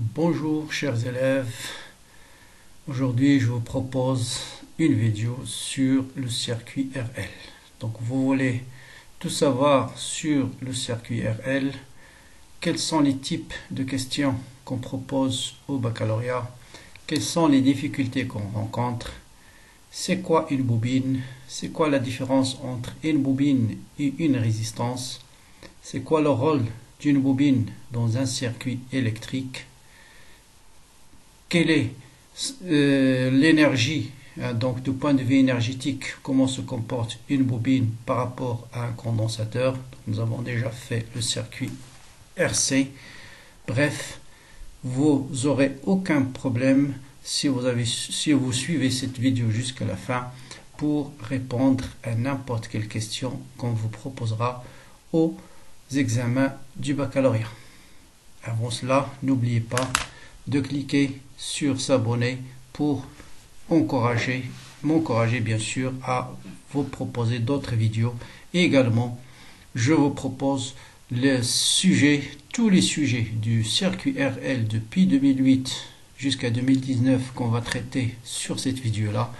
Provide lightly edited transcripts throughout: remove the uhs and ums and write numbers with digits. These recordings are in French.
Bonjour chers élèves, aujourd'hui je vous propose une vidéo sur le circuit RL. Donc vous voulez tout savoir sur le circuit RL, quels sont les types de questions qu'on propose au baccalauréat, quelles sont les difficultés qu'on rencontre, c'est quoi une bobine, c'est quoi la différence entre une bobine et une résistance, c'est quoi le rôle d'une bobine dans un circuit électrique, quelle est l'énergie, donc du point de vue énergétique, comment se comporte une bobine par rapport à un condensateur. Nous avons déjà fait le circuit RC. Bref, vous n'aurez aucun problème si vous suivez cette vidéo jusqu'à la fin pour répondre à n'importe quelle question qu'on vous proposera aux examens du baccalauréat. Avant cela, n'oubliez pas de cliquer sur s'abonner pour m'encourager bien sûr à vous proposer d'autres vidéos. Et également, je vous propose tous les sujets du circuit RL depuis 2008 jusqu'à 2019 qu'on va traiter sur cette vidéo-là.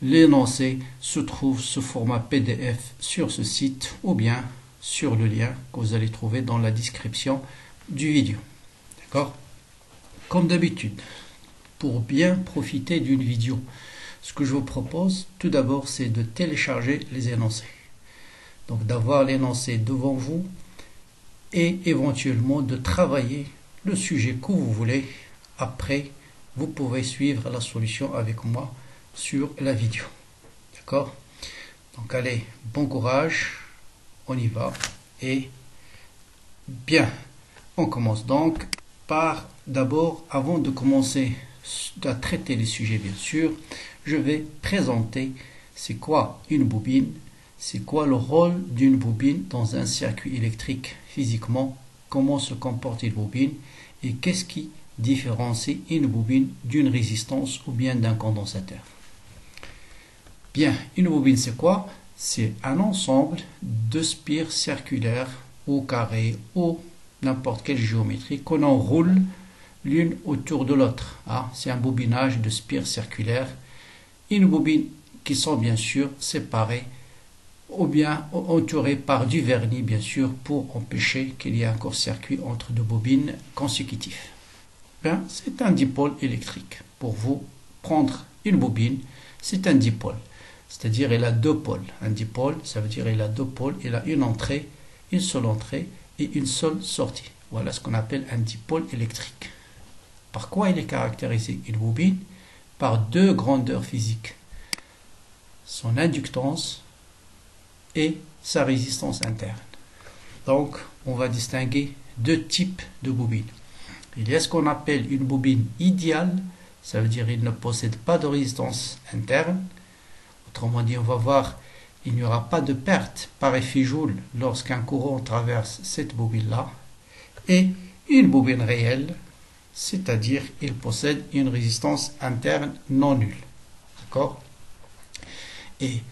L'énoncé se trouve sous format PDF sur ce site ou bien sur le lien que vous allez trouver dans la description du vidéo. D'accord ? Comme d'habitude, pour bien profiter d'une vidéo, ce que je vous propose tout d'abord, c'est de télécharger les énoncés. Donc d'avoir l'énoncé devant vous et éventuellement de travailler le sujet que vous voulez. Après, vous pouvez suivre la solution avec moi sur la vidéo. D'accord? Donc allez, bon courage, on y va. Et bien, on commence donc par d'abord, avant de commencer à traiter les sujets bien sûr, je vais présenter c'est quoi une bobine, c'est quoi le rôle d'une bobine dans un circuit électrique physiquement, comment se comporte une bobine et qu'est-ce qui différencie une bobine d'une résistance ou bien d'un condensateur. Bien, une bobine c'est quoi? C'est un ensemble de spires circulaires ou carrés ou n'importe quelle géométrie qu'on enroule l'une autour de l'autre. C'est un bobinage de spires circulaires. Une bobine qui sont bien sûr séparées ou bien entourées par du vernis bien sûr pour empêcher qu'il y ait un court-circuit entre deux bobines consécutives. C'est un dipôle électrique. Pour vous prendre une bobine, c'est un dipôle. C'est-à-dire il a deux pôles. Un dipôle, ça veut dire il a deux pôles, il a une entrée, une seule entrée et une seule sortie. Voilà ce qu'on appelle un dipôle électrique. Par quoi il est caractérisé une bobine? Par deux grandeurs physiques. Son inductance et sa résistance interne. Donc, on va distinguer deux types de bobines. Il y a ce qu'on appelle une bobine idéale, ça veut dire qu'il ne possède pas de résistance interne. Autrement dit, on va voir, il n'y aura pas de perte par effet Joule lorsqu'un courant traverse cette bobine-là. Et une bobine réelle, c'est-à-dire il possède une résistance interne non nulle. D'accord? Et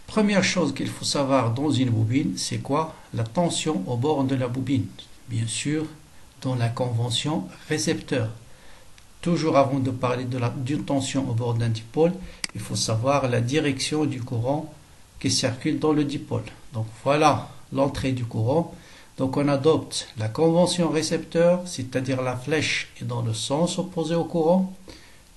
première chose qu'il faut savoir dans une bobine, c'est quoi? La tension au bord de la bobine. Bien sûr, dans la convention récepteur. Toujours avant de parler d'une tension au bord d'un dipôle, il faut savoir la direction du courant qui circule dans le dipôle. Donc voilà l'entrée du courant. Donc on adopte la convention récepteur, c'est-à-dire la flèche est dans le sens opposé au courant.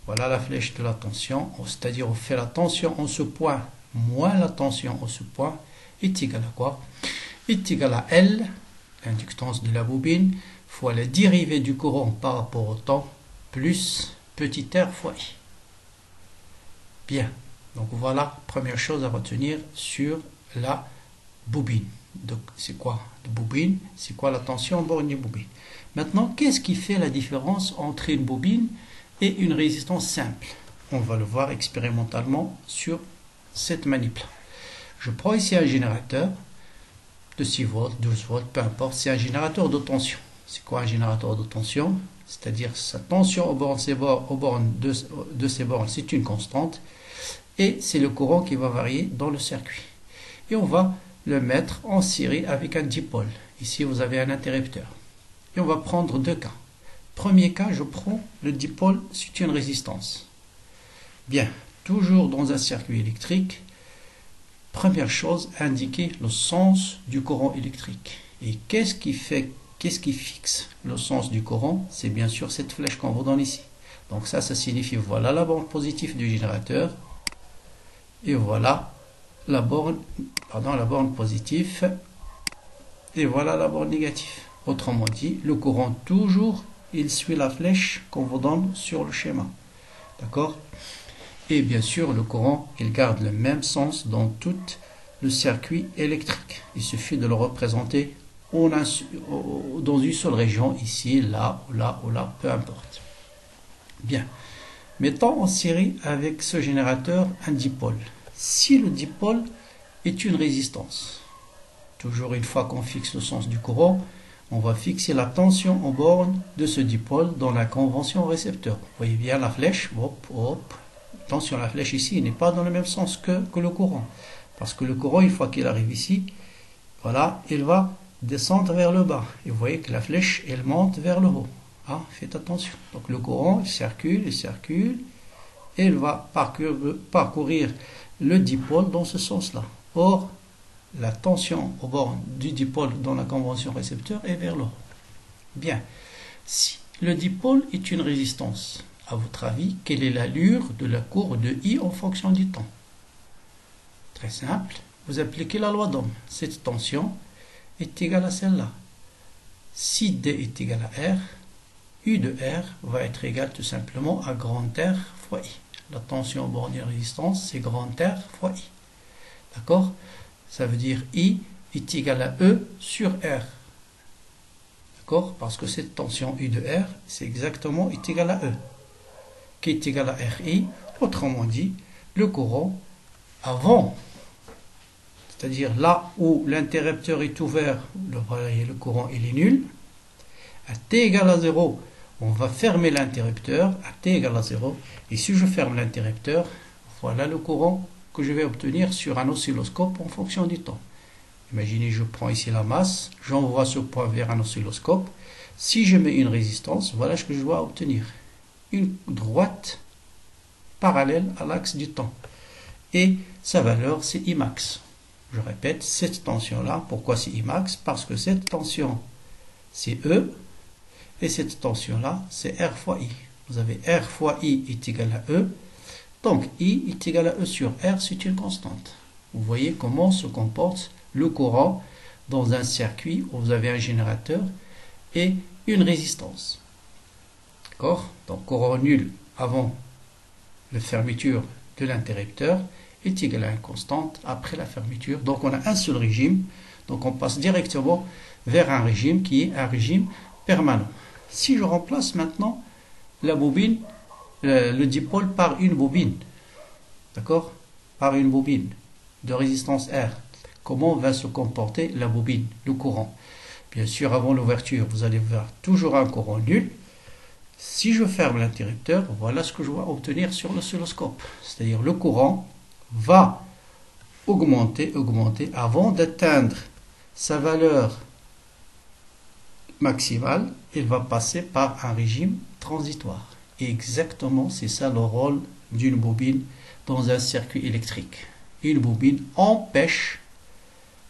Voilà la flèche de la tension, c'est-à-dire on fait la tension en ce point moins la tension en ce point est égal à quoi? Est égal à L, l'inductance de la bobine, fois la dérivée du courant par rapport au temps, plus petit r fois I. Bien, donc voilà, première chose à retenir sur la bobine. Donc c'est quoi la bobine? C'est quoi la tension au bord d'une bobine? Maintenant, qu'est-ce qui fait la différence entre une bobine et une résistance simple? On va le voir expérimentalement sur cette manip-là. Je prends ici un générateur de 6 volts, 12 volts, peu importe, c'est un générateur de tension. C'est quoi un générateur de tension? C'est-à-dire sa tension au bord de ces bornes, c'est une constante et c'est le courant qui va varier dans le circuit. Et on va le mettre en série avec un dipôle. Ici, vous avez un interrupteur. Et on va prendre deux cas. Premier cas, je prends le dipôle, c'est une résistance. Bien, toujours dans un circuit électrique, première chose, indiquer le sens du courant électrique. Et qu'est-ce qui fixe le sens du courant? C'est bien sûr cette flèche qu'on vous donne ici. Donc ça signifie, voilà la borne positive du générateur. Et voilà la borne positive. Et voilà la borne négative. Autrement dit, le courant toujours, il suit la flèche qu'on vous donne sur le schéma. D'accord? Et bien sûr, le courant, il garde le même sens dans tout le circuit électrique. Il suffit de le représenter dans une seule région, ici, là, ou là, ou là, peu importe. Bien. Mettons en série avec ce générateur un dipôle. Si le dipôle est une résistance, toujours une fois qu'on fixe le sens du courant, on va fixer la tension en borne de ce dipôle dans la convention récepteur. Vous voyez bien la flèche, hop, hop. Attention, la flèche ici n'est pas dans le même sens que le courant. Parce que le courant, une fois qu'il arrive ici, voilà, il va descendre vers le bas. Et vous voyez que la flèche, elle monte vers le haut. Ah, faites attention. Donc le courant, il circule, et il va parcourir le dipôle dans ce sens-là. Or, la tension au bord du dipôle dans la convention récepteur est vers le haut. Bien. Si le dipôle est une résistance, à votre avis, quelle est l'allure de la courbe de I en fonction du temps? Très simple. Vous appliquez la loi d'Ohm. Cette tension est égale à celle-là. Si D est égal à R, U de R va être égal tout simplement à grand R fois I. La tension au bord d'une résistance, c'est grand R fois I. D'accord? Ça veut dire I est égal à E sur R. D'accord? Parce que cette tension U de R, c'est exactement est égal à E, qui est égal à RI. Autrement dit, le courant avant, c'est-à-dire là où l'interrupteur est ouvert, le courant il est nul. À T égale à 0, on va fermer l'interrupteur à T égale à 0. Et si je ferme l'interrupteur, voilà le courant que je vais obtenir sur un oscilloscope en fonction du temps. Imaginez, je prends ici la masse, j'envoie ce point vers un oscilloscope. Si je mets une résistance, voilà ce que je dois obtenir. Une droite parallèle à l'axe du temps. Et sa valeur, c'est Imax. Je répète, cette tension-là, pourquoi c'est Imax? Parce que cette tension, c'est E, et cette tension-là, c'est R fois I. Vous avez R fois I est égal à E, donc I est égal à E sur R, c'est une constante. Vous voyez comment se comporte le courant dans un circuit où vous avez un générateur et une résistance. D'accord? Donc courant nul avant la fermeture de l'interrupteur est égal à une constante après la fermeture. Donc on a un seul régime. Donc on passe directement vers un régime qui est un régime permanent. Si je remplace maintenant la bobine, le dipôle par une bobine, d'accord? Par une bobine de résistance R, comment va se comporter la bobine, le courant? Bien sûr, avant l'ouverture, vous allez voir toujours un courant nul. Si je ferme l'interrupteur, voilà ce que je vais obtenir sur l'oscilloscope. C'est-à-dire le courant va augmenter avant d'atteindre sa valeur maximale. Il va passer par un régime transitoire. Et exactement, c'est ça le rôle d'une bobine dans un circuit électrique. Une bobine empêche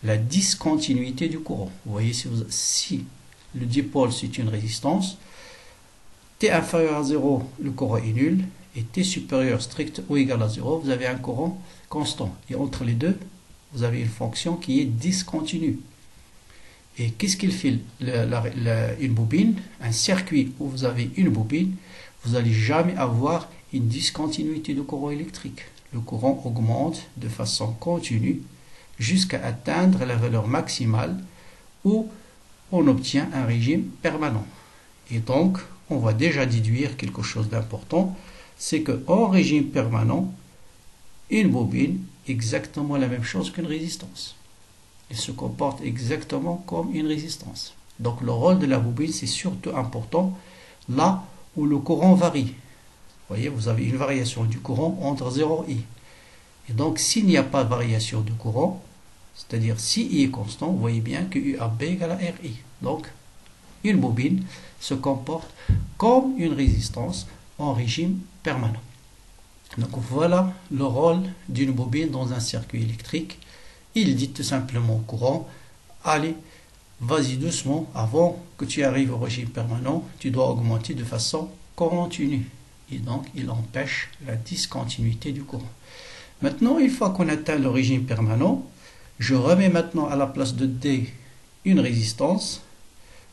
la discontinuité du courant. Vous voyez, si le dipôle c'est une résistance, T inférieur à 0, le courant est nul, et T supérieur strict ou égal à 0, vous avez un courant constant. Et entre les deux, vous avez une fonction qui est discontinue. Et qu'est-ce qu'il fait une bobine? Un circuit où vous avez une bobine, vous n'allez jamais avoir une discontinuité de courant électrique. Le courant augmente de façon continue jusqu'à atteindre la valeur maximale où on obtient un régime permanent. Et donc, on va déjà déduire quelque chose d'important, c'est qu'en régime permanent, une bobine est exactement la même chose qu'une résistance. Elle se comporte exactement comme une résistance. Donc le rôle de la bobine, c'est surtout important là où le courant varie. Vous voyez, vous avez une variation du courant entre 0 et I. Et donc, s'il n'y a pas de variation du courant, c'est-à-dire si I est constant, vous voyez bien que UAB égale à RI. Donc, une bobine se comporte comme une résistance en régime permanent. Donc voilà le rôle d'une bobine dans un circuit électrique. Il dit tout simplement au courant, allez, vas-y doucement, avant que tu arrives au régime permanent, tu dois augmenter de façon continue. Et donc, il empêche la discontinuité du courant. Maintenant, une fois qu'on atteint le régime permanent, je remets maintenant à la place de D une résistance,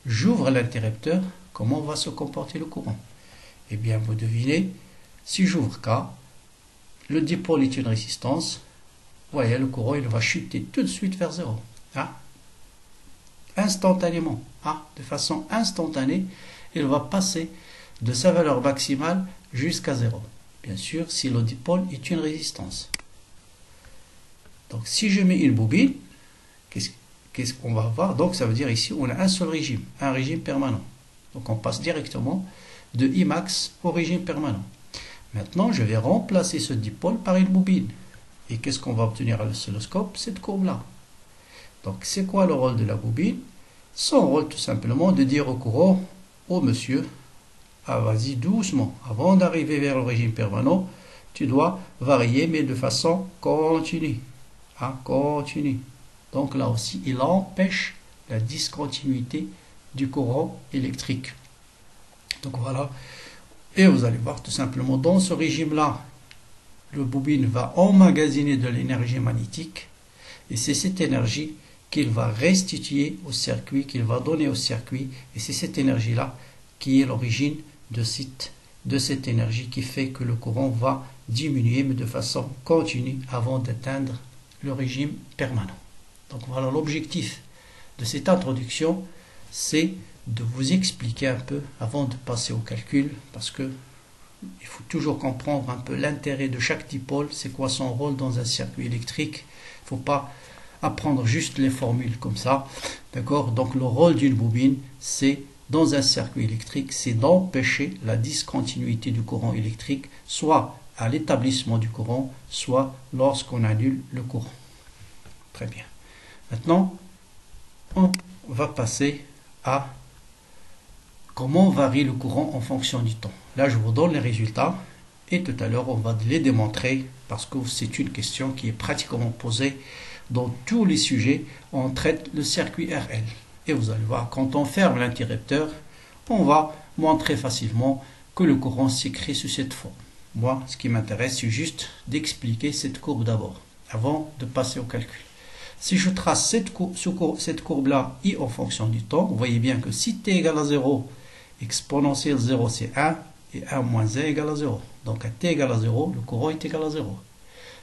j'ouvre l'interrupteur, comment va se comporter le courant? Eh bien, vous devinez, si j'ouvre K, le dipôle est une résistance, vous voyez, le courant il va chuter tout de suite vers 0. Hein? Instantanément, de façon instantanée, il va passer de sa valeur maximale jusqu'à 0. Bien sûr, si le dipôle est une résistance. Donc, si je mets une bobine, qu'est-ce qu'on va avoir? Donc, ça veut dire ici, on a un seul régime, un régime permanent. Donc, on passe directement de Imax au régime permanent. Maintenant, je vais remplacer ce dipôle par une bobine. Et qu'est-ce qu'on va obtenir à l'oscilloscope? Cette courbe-là. Donc, c'est quoi le rôle de la bobine? Son rôle, tout simplement, de dire au courant, oh monsieur, vas-y doucement, avant d'arriver vers le régime permanent, tu dois varier, mais de façon continue. Continue. Donc là aussi, il empêche la discontinuité du courant électrique. Donc voilà. Et vous allez voir tout simplement, dans ce régime-là, le bobine va emmagasiner de l'énergie magnétique. Et c'est cette énergie qu'il va restituer au circuit, qu'il va donner au circuit. Et c'est cette énergie-là qui est l'origine de cette énergie qui fait que le courant va diminuer, mais de façon continue, avant d'atteindre le régime permanent. Donc voilà, l'objectif de cette introduction, c'est de vous expliquer un peu avant de passer au calcul, parce que il faut toujours comprendre un peu l'intérêt de chaque dipôle, c'est quoi son rôle dans un circuit électrique. Il ne faut pas apprendre juste les formules comme ça, d'accord? Donc le rôle d'une bobine, c'est dans un circuit électrique, c'est d'empêcher la discontinuité du courant électrique, soit à l'établissement du courant, soit lorsqu'on annule le courant. Très bien. Maintenant, on va passer à comment varie le courant en fonction du temps. Là, je vous donne les résultats et tout à l'heure, on va les démontrer parce que c'est une question qui est pratiquement posée dans tous les sujets où on traite le circuit RL. Et vous allez voir, quand on ferme l'interrupteur, on va montrer facilement que le courant s'écrit sous cette forme. Moi, ce qui m'intéresse, c'est d'expliquer cette courbe d'abord, avant de passer au calcul. Si je trace cette courbe-là, I en fonction du temps, vous voyez bien que si t égale à 0, exponentielle 0 c'est 1, et 1 moins 1 égale à 0. Donc à t égale à 0, le courant est égal à 0.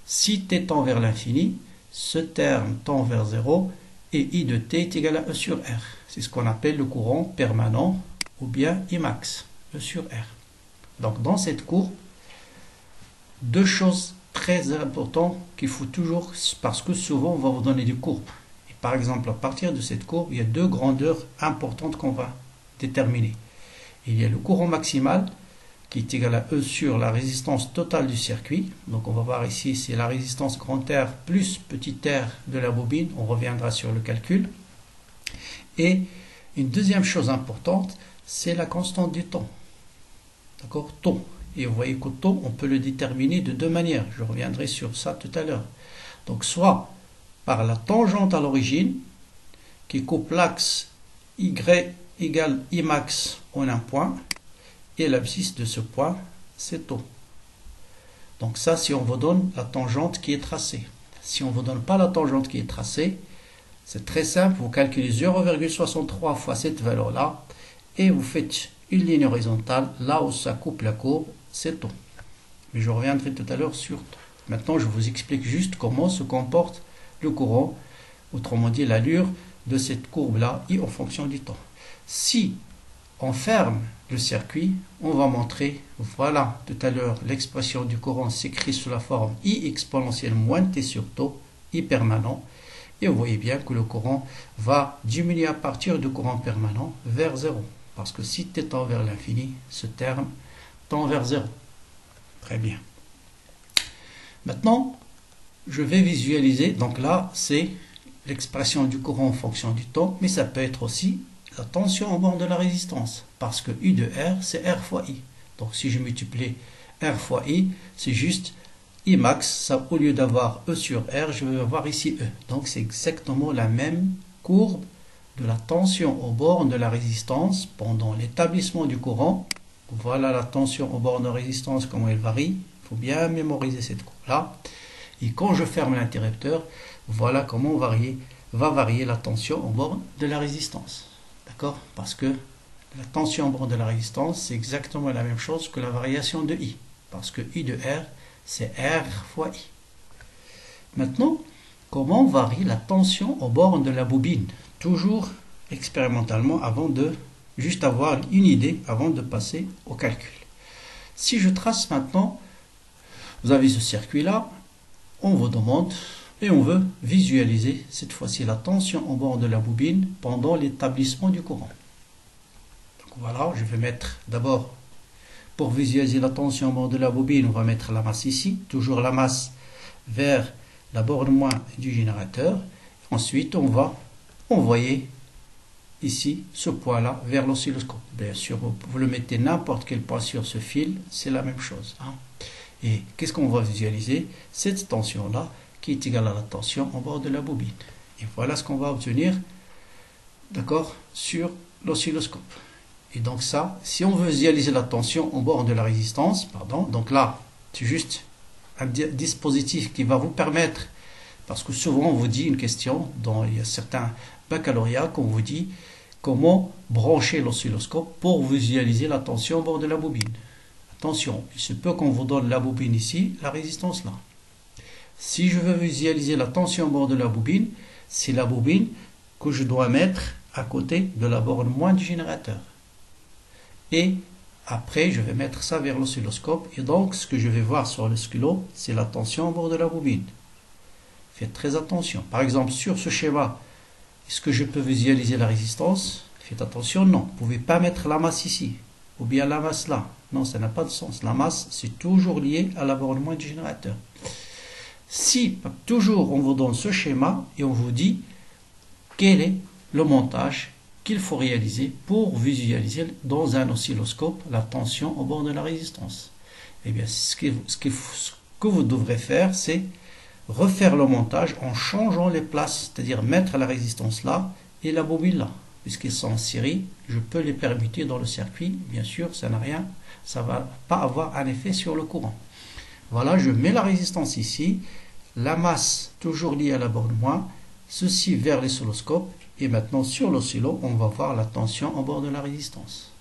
Si t tend vers l'infini, ce terme tend vers 0, et I de t est égal à E sur R. C'est ce qu'on appelle le courant permanent, ou bien Imax, E sur R. Donc dans cette courbe, deux choses très importantes qu'il faut toujours, parce que souvent on va vous donner des courbes. Et par exemple, à partir de cette courbe, il y a deux grandeurs importantes qu'on va déterminer. Il y a le courant maximal, qui est égal à E sur la résistance totale du circuit. Donc on va voir ici, c'est la résistance grand R plus petit r de la bobine. On reviendra sur le calcul. Et une deuxième chose importante, c'est la constante du temps. D'accord? Temps. Et vous voyez qu'au temps, on peut le déterminer de deux manières. Je reviendrai sur ça tout à l'heure. Donc soit par la tangente à l'origine, qui coupe l'axe Y égale Imax en un point, et l'abscisse de ce point, c'est tau. Donc ça, si on vous donne la tangente qui est tracée. Si on ne vous donne pas la tangente qui est tracée, c'est très simple, vous calculez 0,63 fois cette valeur-là, et vous faites une ligne horizontale, là où ça coupe la courbe, c'est tau. Mais je reviendrai tout à l'heure sur tau. Maintenant, je vous explique juste comment se comporte le courant, autrement dit l'allure de cette courbe-là, I en fonction du temps. Si on ferme le circuit, on va montrer, voilà, tout à l'heure, l'expression du courant s'écrit sous la forme I exponentielle moins t sur tau, I permanent, et vous voyez bien que le courant va diminuer à partir du courant permanent vers 0. Parce que si t tend vers l'infini, ce terme tend vers 0. Très bien. Maintenant, je vais visualiser, donc là, c'est l'expression du courant en fonction du temps, mais ça peut être aussi la tension au bord de la résistance. Parce que I de R, c'est R fois I. Donc si je multiplie R fois I, c'est juste I max. Ça, au lieu d'avoir E sur R, je vais avoir ici E. Donc c'est exactement la même courbe de la tension au bord de la résistance pendant l'établissement du courant. Voilà la tension au bord de la résistance, comment elle varie. Il faut bien mémoriser cette courbe-là. Et quand je ferme l'interrupteur, voilà comment va varier la tension au bord de la résistance. D'accord? Parce que la tension au bord de la résistance, c'est exactement la même chose que la variation de I. Parce que I de R, c'est R fois I. Maintenant, comment varie la tension au bord de la bobine? Toujours expérimentalement, avant de juste avoir une idée, avant de passer au calcul. Si je trace maintenant, vous avez ce circuit-là, on vous demande et on veut visualiser cette fois-ci la tension au bord de la bobine pendant l'établissement du courant. Donc voilà, je vais mettre d'abord, pour visualiser la tension au bord de la bobine, on va mettre la masse ici, toujours la masse vers la borne moins du générateur. Ensuite, on va envoyer ici ce point-là vers l'oscilloscope. Bien sûr, vous le mettez n'importe quel point sur ce fil, c'est la même chose. Et qu'est-ce qu'on va visualiser? Cette tension-là qui est égale à la tension au bord de la bobine. Et voilà ce qu'on va obtenir, d'accord, sur l'oscilloscope. Et donc ça, si on veut visualiser la tension au bord de la résistance, pardon, donc là, c'est juste un dispositif qui va vous permettre, parce que souvent on vous dit une question, il y a certains baccalauréats qu'on vous dit comment brancher l'oscilloscope pour visualiser la tension au bord de la bobine. Attention, il se peut qu'on vous donne la bobine ici, la résistance là. Si je veux visualiser la tension au bord de la bobine, c'est la bobine que je dois mettre à côté de la borne moins du générateur. Et après, je vais mettre ça vers l'oscilloscope. Et donc, ce que je vais voir sur l'oscillo, c'est la tension au bord de la bobine. Faites très attention. Par exemple, sur ce schéma, est-ce que je peux visualiser la résistance? Faites attention, non. Vous ne pouvez pas mettre la masse ici. Ou bien la masse là. Non, ça n'a pas de sens. La masse, c'est toujours lié à la borne moins du générateur. Si, toujours, on vous donne ce schéma et on vous dit quel est le montage qu'il faut réaliser pour visualiser dans un oscilloscope la tension au bord de la résistance. Eh bien, ce que vous devrez faire, c'est refaire le montage en changeant les places, c'est-à-dire mettre la résistance là et la bobine là. Puisqu'ils sont en série, je peux les permuter dans le circuit. Bien sûr, ça n'a rien, ça ne va pas avoir un effet sur le courant. Voilà, je mets la résistance ici, la masse toujours liée à la borne moins, ceci vers l'oscilloscope, et maintenant sur l'oscillo, on va voir la tension au bord de la résistance.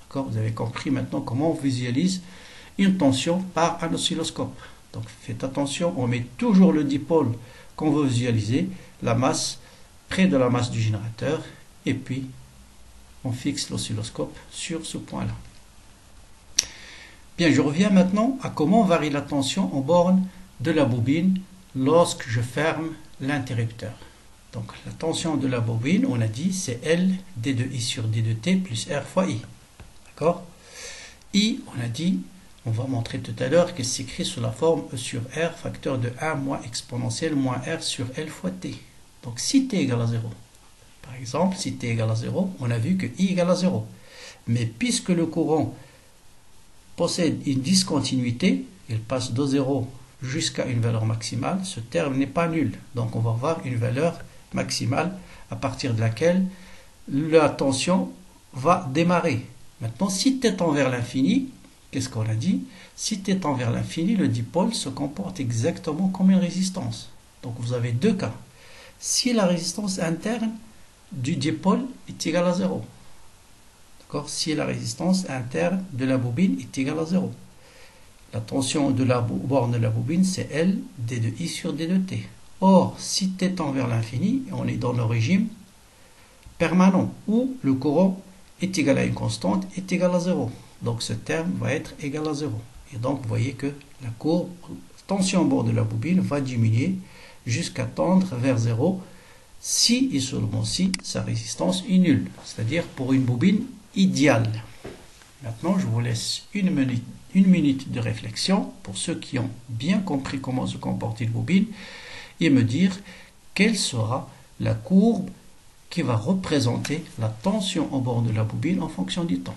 D'accord? Vous avez compris maintenant comment on visualise une tension par un oscilloscope. Donc faites attention, on met toujours le dipôle qu'on veut visualiser, la masse près de la masse du générateur, et puis on fixe l'oscilloscope sur ce point-là. Bien, je reviens maintenant à comment varie la tension en borne de la bobine lorsque je ferme l'interrupteur. Donc la tension de la bobine, on a dit, c'est L d de I sur d de T plus R fois I. D'accord? I, on a dit, on va montrer tout à l'heure qu'elle s'écrit sous la forme E sur R, facteur de 1 moins exponentielle moins R sur L fois T. Donc si T égale à 0, par exemple, si T égale à 0, on a vu que I égale à 0. Mais puisque le courant possède une discontinuité, il passe de 0 jusqu'à une valeur maximale, ce terme n'est pas nul. Donc on va avoir une valeur maximale à partir de laquelle la tension va démarrer. Maintenant, si t tend vers l'infini, qu'est-ce qu'on a dit? Si t tend vers l'infini, le dipôle se comporte exactement comme une résistance. Donc vous avez deux cas. Si la résistance interne du dipôle est égale à 0. D'accord? Si la résistance interne de la bobine est égale à 0. La tension de la borne de la bobine, c'est L d de I sur d de T. Or, si t tend vers l'infini, on est dans le régime permanent, où le courant est égal à une constante, est égal à 0. Donc ce terme va être égal à 0. Et donc, vous voyez que la courbe tension au bord de la bobine va diminuer jusqu'à tendre vers 0, si et seulement si sa résistance est nulle, c'est-à-dire pour une bobine idéale. Maintenant, je vous laisse une minute de réflexion pour ceux qui ont bien compris comment se comporte une bobine et me dire quelle sera la courbe qui va représenter la tension au bord de la bobine en fonction du temps.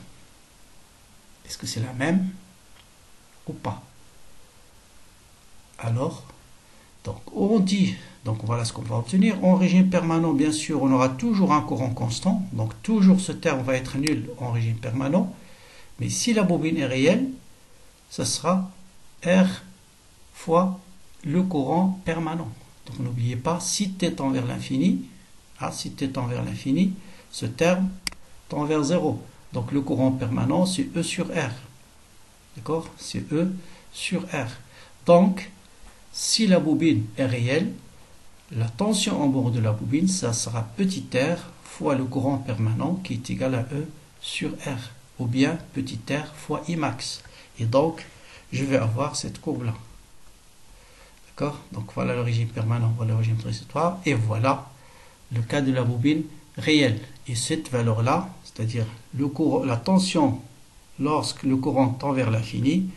Est-ce que c'est la même ou pas? Alors, donc on dit, donc voilà ce qu'on va obtenir. En régime permanent, bien sûr, on aura toujours un courant constant, donc toujours ce terme va être nul en régime permanent. Mais si la bobine est réelle, ce sera R fois le courant permanent. Donc n'oubliez pas, si t tend vers l'infini, si t tend vers l'infini, ce terme tend vers 0. Donc le courant permanent, c'est E sur R. D'accord? C'est E sur R. Donc, si la bobine est réelle, la tension en bord de la bobine, ça sera petit r fois le courant permanent qui est égal à E sur R. Ou bien petit r fois I max. Et donc, je vais avoir cette courbe-là. D'accord? Donc voilà le régime permanent, voilà le régime transitoire. Et voilà le cas de la bobine réelle. Et cette valeur-là, c'est-à-dire la tension lorsque le courant tend vers l'infini,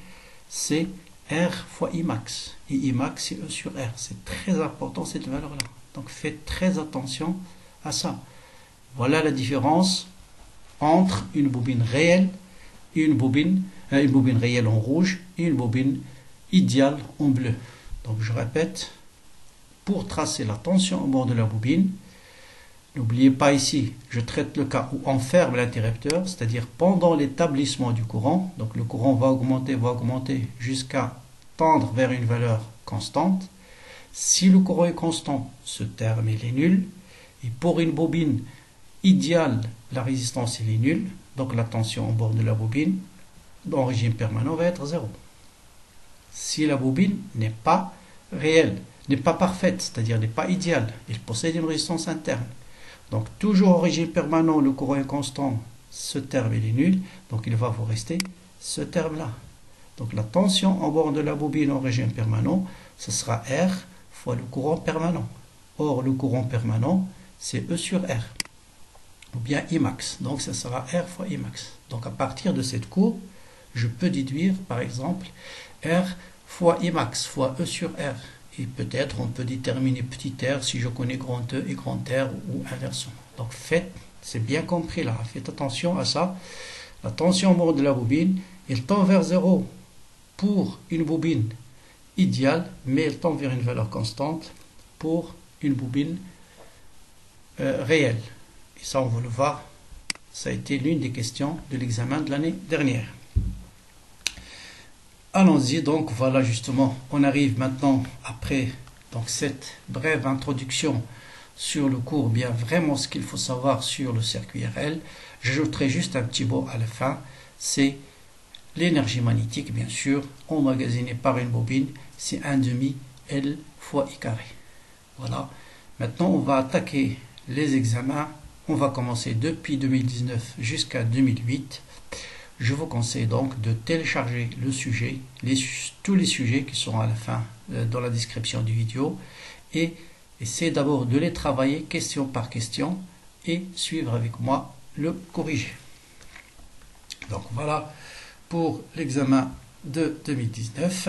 c'est R fois I max. Et I max, c'est E sur R. C'est très important cette valeur-là. Donc faites très attention à ça. Voilà la différence entre une bobine réelle et une bobine réelle en rouge et une bobine idéale en bleu. Donc je répète, pour tracer la tension au bord de la bobine, n'oubliez pas ici, je traite le cas où on ferme l'interrupteur, c'est-à-dire pendant l'établissement du courant. Donc le courant va augmenter jusqu'à tendre vers une valeur constante. Si le courant est constant, ce terme il est nul. Et pour une bobine idéale, la résistance il est nulle. Donc la tension au bord de la bobine, en régime permanent, va être 0. Si la bobine n'est pas réelle, n'est pas parfaite, c'est-à-dire n'est pas idéale, il possède une résistance interne. Donc toujours en régime permanent, le courant est constant, ce terme il est nul, donc il va vous rester ce terme-là. Donc la tension en bord de la bobine en régime permanent, ce sera R fois le courant permanent. Or le courant permanent, c'est E sur R, ou bien I max, donc ce sera R fois I max. Donc à partir de cette courbe, je peux déduire par exemple R fois I max fois E sur R. Et peut-être on peut déterminer petit r si je connais grand E et grand R ou inversement. Donc c'est bien compris là, faites attention à ça. La tension au bord de la bobine, elle tend vers 0 pour une bobine idéale, mais elle tend vers une valeur constante pour une bobine réelle. Et ça on va le voir, ça a été l'une des questions de l'examen de l'année dernière. Allons-y, donc voilà justement, on arrive maintenant après donc cette brève introduction sur le cours, bien vraiment ce qu'il faut savoir sur le circuit RL. J'ajouterai juste un petit mot à la fin, c'est l'énergie magnétique bien sûr, emmagasinée par une bobine, c'est 1/2 L fois I carré. Voilà, maintenant on va attaquer les examens, on va commencer depuis 2019 jusqu'à 2008. Je vous conseille donc de télécharger le sujet, tous les sujets qui seront à la fin dans la description du vidéo et essayez d'abord de les travailler question par question et suivre avec moi le corrigé. Donc voilà pour l'examen de 2019.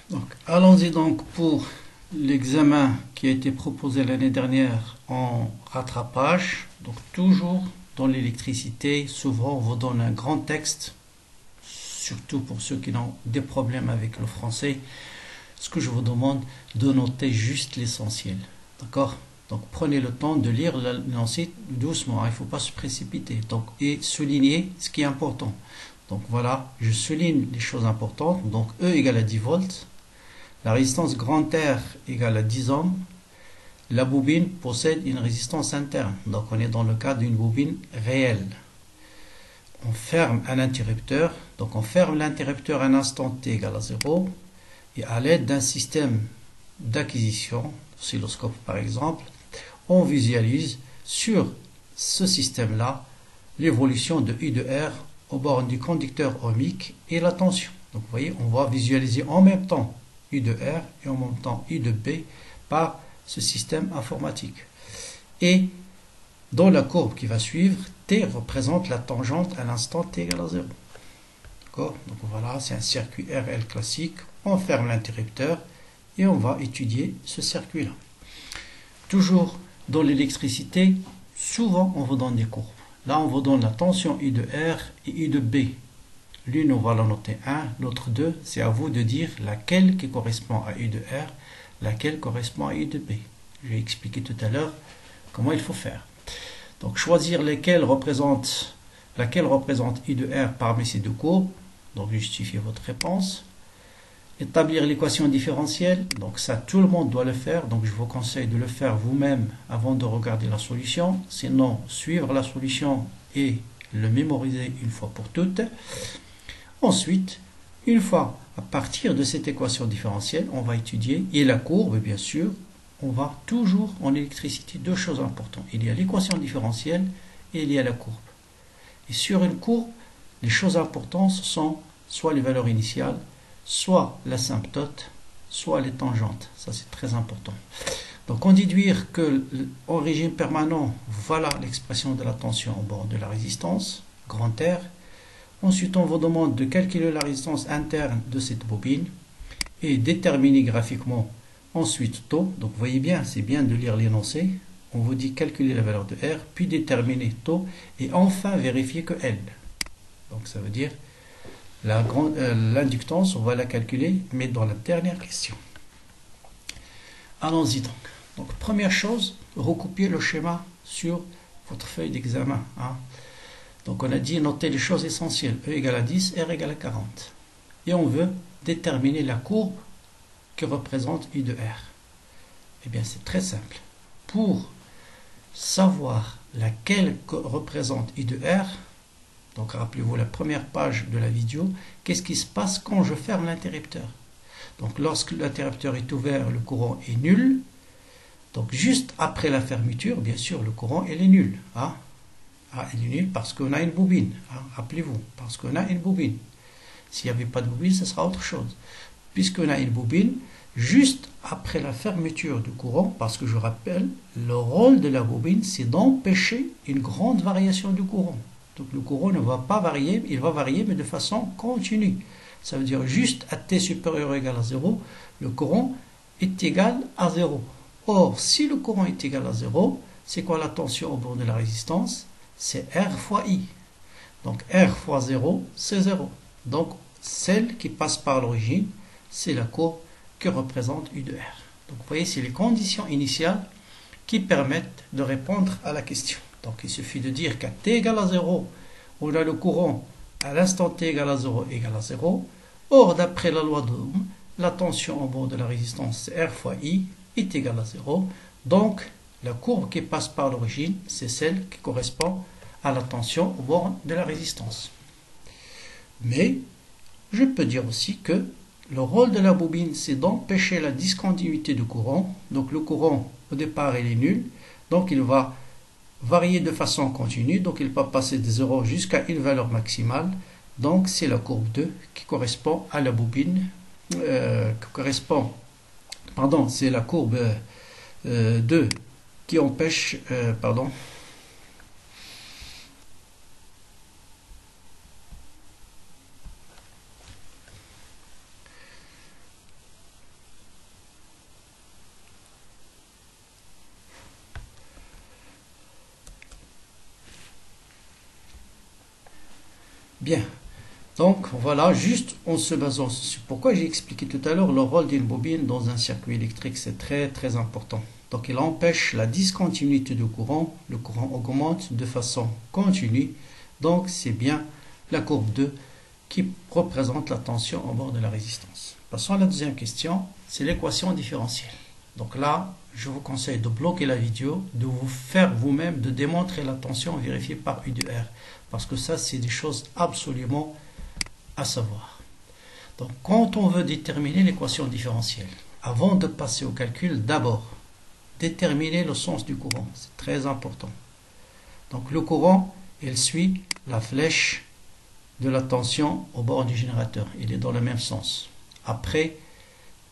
Donc allons-y donc pour l'examen qui a été proposé l'année dernière en rattrapage. Donc toujours dans l'électricité, souvent on vous donne un grand texte, surtout pour ceux qui ont des problèmes avec le français. Ce que je vous demande de noter juste l'essentiel. D'accord? Donc prenez le temps de lire l'énoncé doucement, il ne faut pas se précipiter. Donc, et souligner ce qui est important. Donc voilà, je souligne les choses importantes. Donc E égale à 10 volts, la résistance grand R égale à 10 ohms. La bobine possède une résistance interne, donc on est dans le cas d'une bobine réelle. On ferme un interrupteur, donc on ferme l'interrupteur à un instant t égale à 0, et à l'aide d'un système d'acquisition, oscilloscope par exemple, on visualise sur ce système-là l'évolution de I de R au bord du conducteur ohmique et la tension. Donc vous voyez, on va visualiser en même temps I de R et en même temps I de B par ce système informatique. Et dans la courbe qui va suivre, T représente la tangente à l'instant T égale à 0. D'accord? Donc voilà, c'est un circuit RL classique. On ferme l'interrupteur et on va étudier ce circuit-là. Toujours dans l'électricité, souvent on vous donne des courbes. Là, on vous donne la tension I de R et I de B. L'une, on va la noter 1, l'autre 2. C'est à vous de dire laquelle qui correspond à I de R, laquelle correspond à I de B. Je vais expliquer tout à l'heure comment il faut faire. Donc, choisir laquelle représente I de R parmi ces deux courbes. Donc, justifiez votre réponse. Établir l'équation différentielle. Donc, ça, tout le monde doit le faire. Donc, je vous conseille de le faire vous-même avant de regarder la solution. Sinon, suivre la solution et le mémoriser une fois pour toutes. Ensuite, une fois à partir de cette équation différentielle, on va étudier, et la courbe, bien sûr, on va toujours en électricité deux choses importantes. Il y a l'équation différentielle et il y a la courbe. Et sur une courbe, les choses importantes sont soit les valeurs initiales, soit l'asymptote, soit les tangentes. Ça, c'est très important. Donc, en déduire que en régime permanent, voilà l'expression de la tension au bord de la résistance, grand R. Ensuite, on vous demande de calculer la résistance interne de cette bobine et déterminer graphiquement ensuite taux. Donc, vous voyez bien, c'est bien de lire l'énoncé. On vous dit calculer la valeur de R, puis déterminer taux et enfin vérifier que L. Donc, ça veut dire l'inductance, on va la calculer, mais dans la dernière question. Allons-y donc. Donc, première chose, recopier le schéma sur votre feuille d'examen. Donc, on a dit noter les choses essentielles. E égale à 10, R égale à 40. Et on veut déterminer la courbe qui représente I de R. Eh bien, c'est très simple. Pour savoir laquelle représente I de R, donc rappelez-vous la première page de la vidéo, qu'est-ce qui se passe quand je ferme l'interrupteur? Donc, lorsque l'interrupteur est ouvert, le courant est nul. Donc, juste après la fermeture, bien sûr, le courant il est nul. Il est nul parce qu'on a une bobine. Rappelez-vous, parce qu'on a une bobine. S'il n'y avait pas de bobine, ce sera autre chose. Puisqu'on a une bobine, juste après la fermeture du courant, parce que je rappelle, le rôle de la bobine, c'est d'empêcher une grande variation du courant. Donc le courant ne va pas varier, il va varier, mais de façon continue. Ça veut dire juste à T supérieur ou égal à 0, le courant est égal à 0. Or, si le courant est égal à 0, c'est quoi la tension au bord de la résistance? C'est R fois I. Donc R fois 0, c'est 0. Donc celle qui passe par l'origine, c'est la courbe que représente I de R. Donc vous voyez, c'est les conditions initiales qui permettent de répondre à la question. Donc il suffit de dire qu'à T égale à 0, on a le courant à l'instant T égale à 0 égale à 0. Or, d'après la loi d'Ohm, la tension au bord de la résistance, c'est R fois I, est égale à 0. Donc, la courbe qui passe par l'origine, c'est celle qui correspond à la tension au bord de la résistance. Mais, je peux dire aussi que le rôle de la bobine, c'est d'empêcher la discontinuité du courant. Donc, le courant, au départ, il est nul. Donc, il va varier de façon continue. Donc, il va passer de 0 jusqu'à une valeur maximale. Donc, c'est la courbe 2 qui correspond à la bobine. C'est la courbe 2 qui empêche, Bien. Donc, voilà, juste en se basant sur pourquoi j'ai expliqué tout à l'heure le rôle d'une bobine dans un circuit électrique, c'est très très important. Donc, il empêche la discontinuité du courant. Le courant augmente de façon continue. Donc, c'est bien la courbe 2 qui représente la tension au bord de la résistance. Passons à la deuxième question, c'est l'équation différentielle. Donc là, je vous conseille de bloquer la vidéo, de vous faire vous-même, de démontrer la tension vérifiée par U de R. Parce que ça, c'est des choses absolument à savoir. Donc, quand on veut déterminer l'équation différentielle, avant de passer au calcul, d'abord, déterminer le sens du courant. C'est très important. Donc, le courant, il suit la flèche de la tension au bord du générateur. Il est dans le même sens. Après,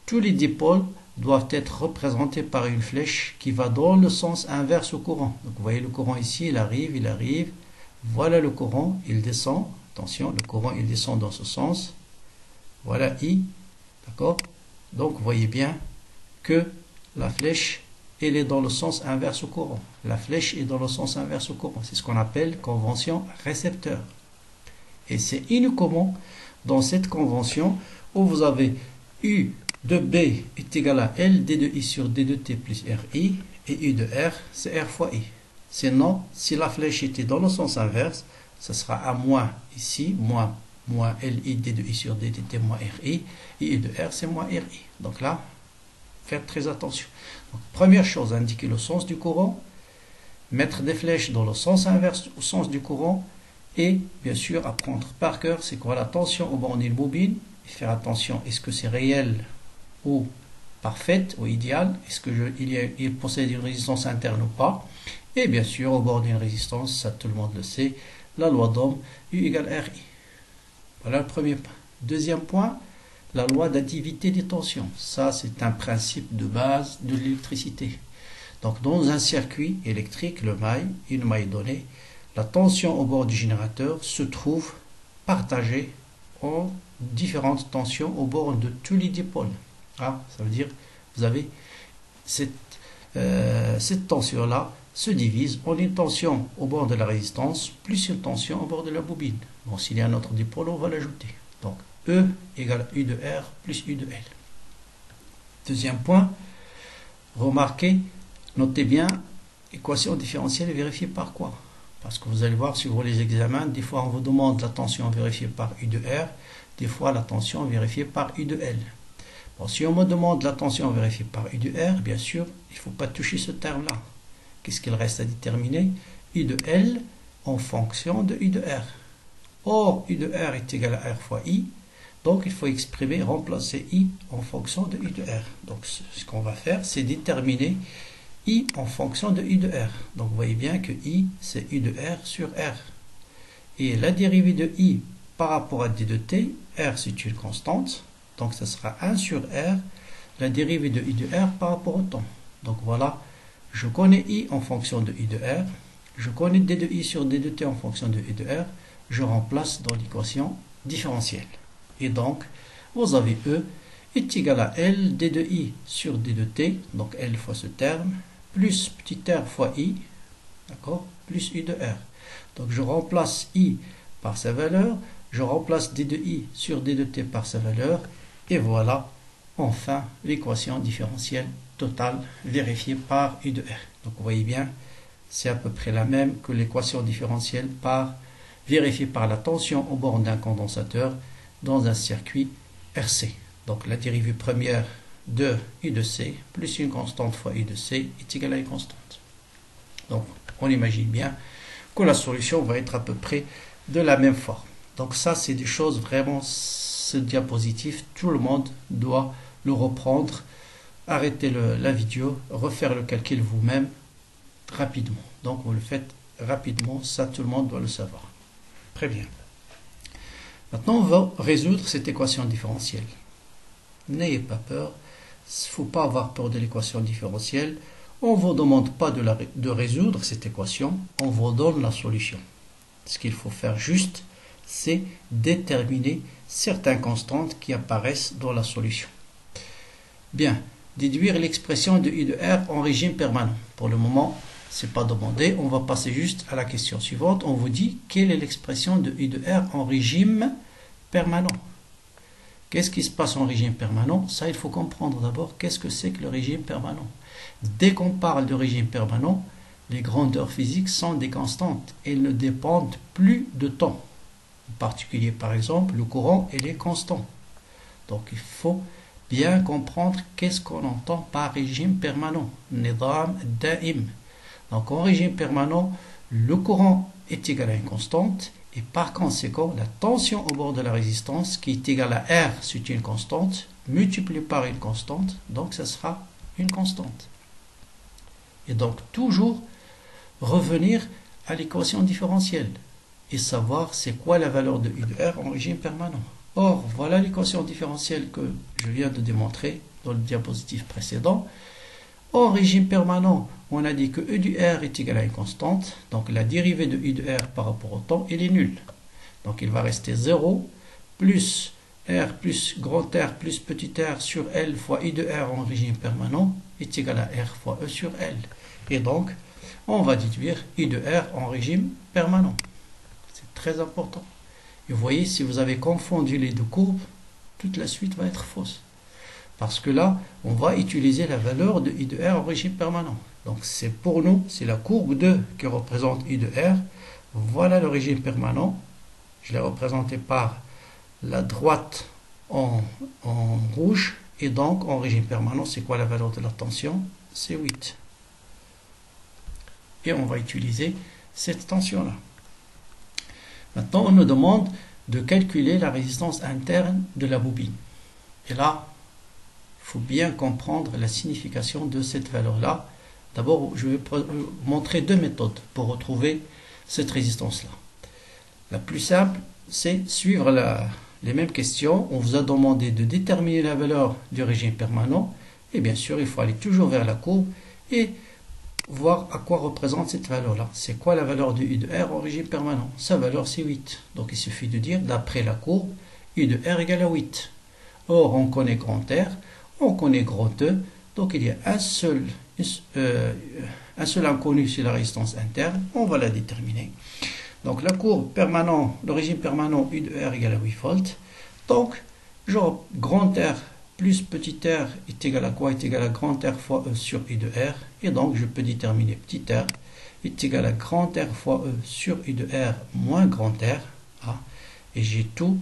tous les dipôles doivent être représentés par une flèche qui va dans le sens inverse au courant. Donc, vous voyez le courant ici, il arrive. Voilà le courant, il descend. Attention, le courant, il descend dans ce sens. Voilà I. D'accord? Donc, vous voyez bien que la flèche elle est dans le sens inverse au courant. La flèche est dans le sens inverse au courant. C'est ce qu'on appelle convention récepteur. Et c'est uniquement dans cette convention où vous avez U de B est égal à L D de I sur D de T plus RI, et U de R, c'est R fois I. Sinon, si la flèche était dans le sens inverse, ce sera à moins ici, moins LI D de I sur D de T moins RI, et U de R, c'est moins RI. Donc là, faites très attention. Donc, première chose, indiquer le sens du courant, mettre des flèches dans le sens inverse au sens du courant, et bien sûr apprendre par cœur c'est quoi la tension au bord d'une bobine, et faire attention, est-ce que c'est réel ou parfaite ou idéale, est-ce qu'il possède une résistance interne ou pas, et bien sûr au bord d'une résistance, ça tout le monde le sait, la loi d'Ohm, U égale RI. Voilà le premier point. Deuxième point, la loi d'additivité des tensions. Ça, c'est un principe de base de l'électricité. Donc, dans un circuit électrique, une maille donnée, la tension au bord du générateur se trouve partagée en différentes tensions au bord de tous les dipôles. Ah, ça veut dire vous avez cette tension-là se divise en une tension au bord de la résistance plus une tension au bord de la bobine. Bon, s'il y a un autre dipôle, on va l'ajouter. Donc, E égale U de R plus U de L. Deuxième point, remarquez, notez bien, équation différentielle est vérifiée par quoi? Parce que vous allez voir sur les examens, des fois on vous demande la tension vérifiée par U de R, des fois la tension vérifiée par U de L. Bon, si on me demande la tension vérifiée par U de R, bien sûr, il ne faut pas toucher ce terme-là. Qu'est-ce qu'il reste à déterminer? U de L en fonction de U de R. Or, U de R est égal à R fois I, donc il faut exprimer, remplacer I en fonction de U de R. Donc ce qu'on va faire, c'est déterminer I en fonction de U de R. Donc vous voyez bien que I, c'est U de R sur R. Et la dérivée de I par rapport à D de T, R c'est une constante, donc ça sera 1 sur R, la dérivée de I de R par rapport au temps. Donc voilà, je connais I en fonction de I de R, je connais D de I sur D de T en fonction de I de R, je remplace dans l'équation différentielle. Et donc, vous avez E est égal à L D de I sur D de T, donc L fois ce terme, plus petit r fois I, d'accord, plus U de R. Donc je remplace I par sa valeur, je remplace D de I sur D de T par sa valeur, et voilà, enfin, l'équation différentielle totale vérifiée par U de R. Donc vous voyez bien, c'est à peu près la même que l'équation différentielle vérifiée par la tension au bord d'un condensateur dans un circuit RC. Donc la dérivée première de U de C plus une constante fois U de C est égale à une constante. Donc on imagine bien que la solution va être à peu près de la même forme. Donc ça c'est des choses vraiment, ce diapositive, tout le monde doit le reprendre, arrêter la vidéo, refaire le calcul vous-même rapidement. Donc vous le faites rapidement, ça tout le monde doit le savoir. Très bien. Maintenant on va résoudre cette équation différentielle. N'ayez pas peur, il ne faut pas avoir peur de l'équation différentielle. On ne vous demande pas de résoudre cette équation, on vous donne la solution. Ce qu'il faut faire juste, c'est déterminer certaines constantes qui apparaissent dans la solution. Bien, déduire l'expression de U de R en régime permanent. Pour le moment, ce n'est pas demandé, on va passer juste à la question suivante. On vous dit quelle est l'expression de U de R en régime permanent. Qu'est-ce qui se passe en régime permanent? Ça, il faut comprendre d'abord qu'est-ce que c'est que le régime permanent. Dès qu'on parle de régime permanent, les grandeurs physiques sont des constantes. Elles ne dépendent plus de temps. En particulier, par exemple, le courant, il est constant. Donc, il faut bien comprendre qu'est-ce qu'on entend par régime permanent. Nidam da'im. Donc, en régime permanent, le courant est égal à une constante. Et par conséquent, la tension au bord de la résistance, qui est égale à R, c'est une constante, multipliée par une constante, donc ça sera une constante. Et donc, toujours revenir à l'équation différentielle et savoir c'est quoi la valeur de U de R en régime permanent. Or, voilà l'équation différentielle que je viens de démontrer dans le diapositive précédent. En régime permanent, on a dit que E du R est égal à une constante, donc la dérivée de U de R par rapport au temps, elle est nulle. Donc il va rester 0 plus R plus grand R plus petit r sur L fois I de R en régime permanent est égal à R fois E sur L. Et donc, on va déduire I de R en régime permanent. C'est très important. Et vous voyez, si vous avez confondu les deux courbes, toute la suite va être fausse. Parce que là, on va utiliser la valeur de I de R en régime permanent. Donc, c'est pour nous, c'est la courbe 2 qui représente I de R. Voilà le régime permanent. Je l'ai représenté par la droite en rouge. Et donc, en régime permanent, c'est quoi la valeur de la tension? C'est 8. Et on va utiliser cette tension-là. Maintenant, on nous demande de calculer la résistance interne de la bobine. Et là, il faut bien comprendre la signification de cette valeur-là. D'abord, je vais vous montrer deux méthodes pour retrouver cette résistance-là. La plus simple, c'est suivre les mêmes questions. On vous a demandé de déterminer la valeur du régime permanent. Et bien sûr, il faut aller toujours vers la courbe et voir à quoi représente cette valeur-là. C'est quoi la valeur de I de R au régime permanent? Sa valeur, c'est 8. Donc, il suffit de dire, d'après la courbe, I de R égale à 8. Or, on connaît grand R, on connaît grand E. Donc, il y a un seul inconnu sur la résistance interne. On va la déterminer. Donc, la courbe permanent, le régime permanent, I de R égale à 8 volts. Donc, genre, grand R plus petit r est égal à quoi? Est égal à grand R fois E sur I de R. Et donc, je peux déterminer petit r est égal à grand R fois E sur I de R moins grand R. Ah, et j'ai tout.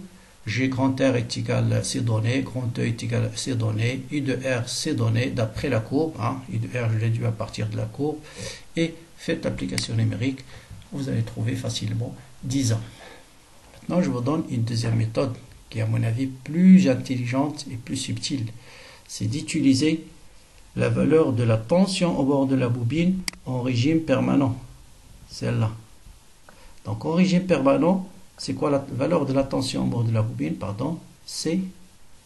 J'ai grand R est égal à ces données, grand E est égal à ces données, I de R ces données d'après la courbe. Hein, I de R, je l'ai dû à partir de la courbe. Et faites l'application numérique, vous allez trouver facilement 10 ans. Maintenant, je vous donne une deuxième méthode qui est à mon avis plus intelligente et plus subtile. C'est d'utiliser la valeur de la tension au bord de la bobine en régime permanent. Celle-là. Donc en régime permanent, c'est quoi la valeur de la tension au bord de la bobine? Pardon, c'est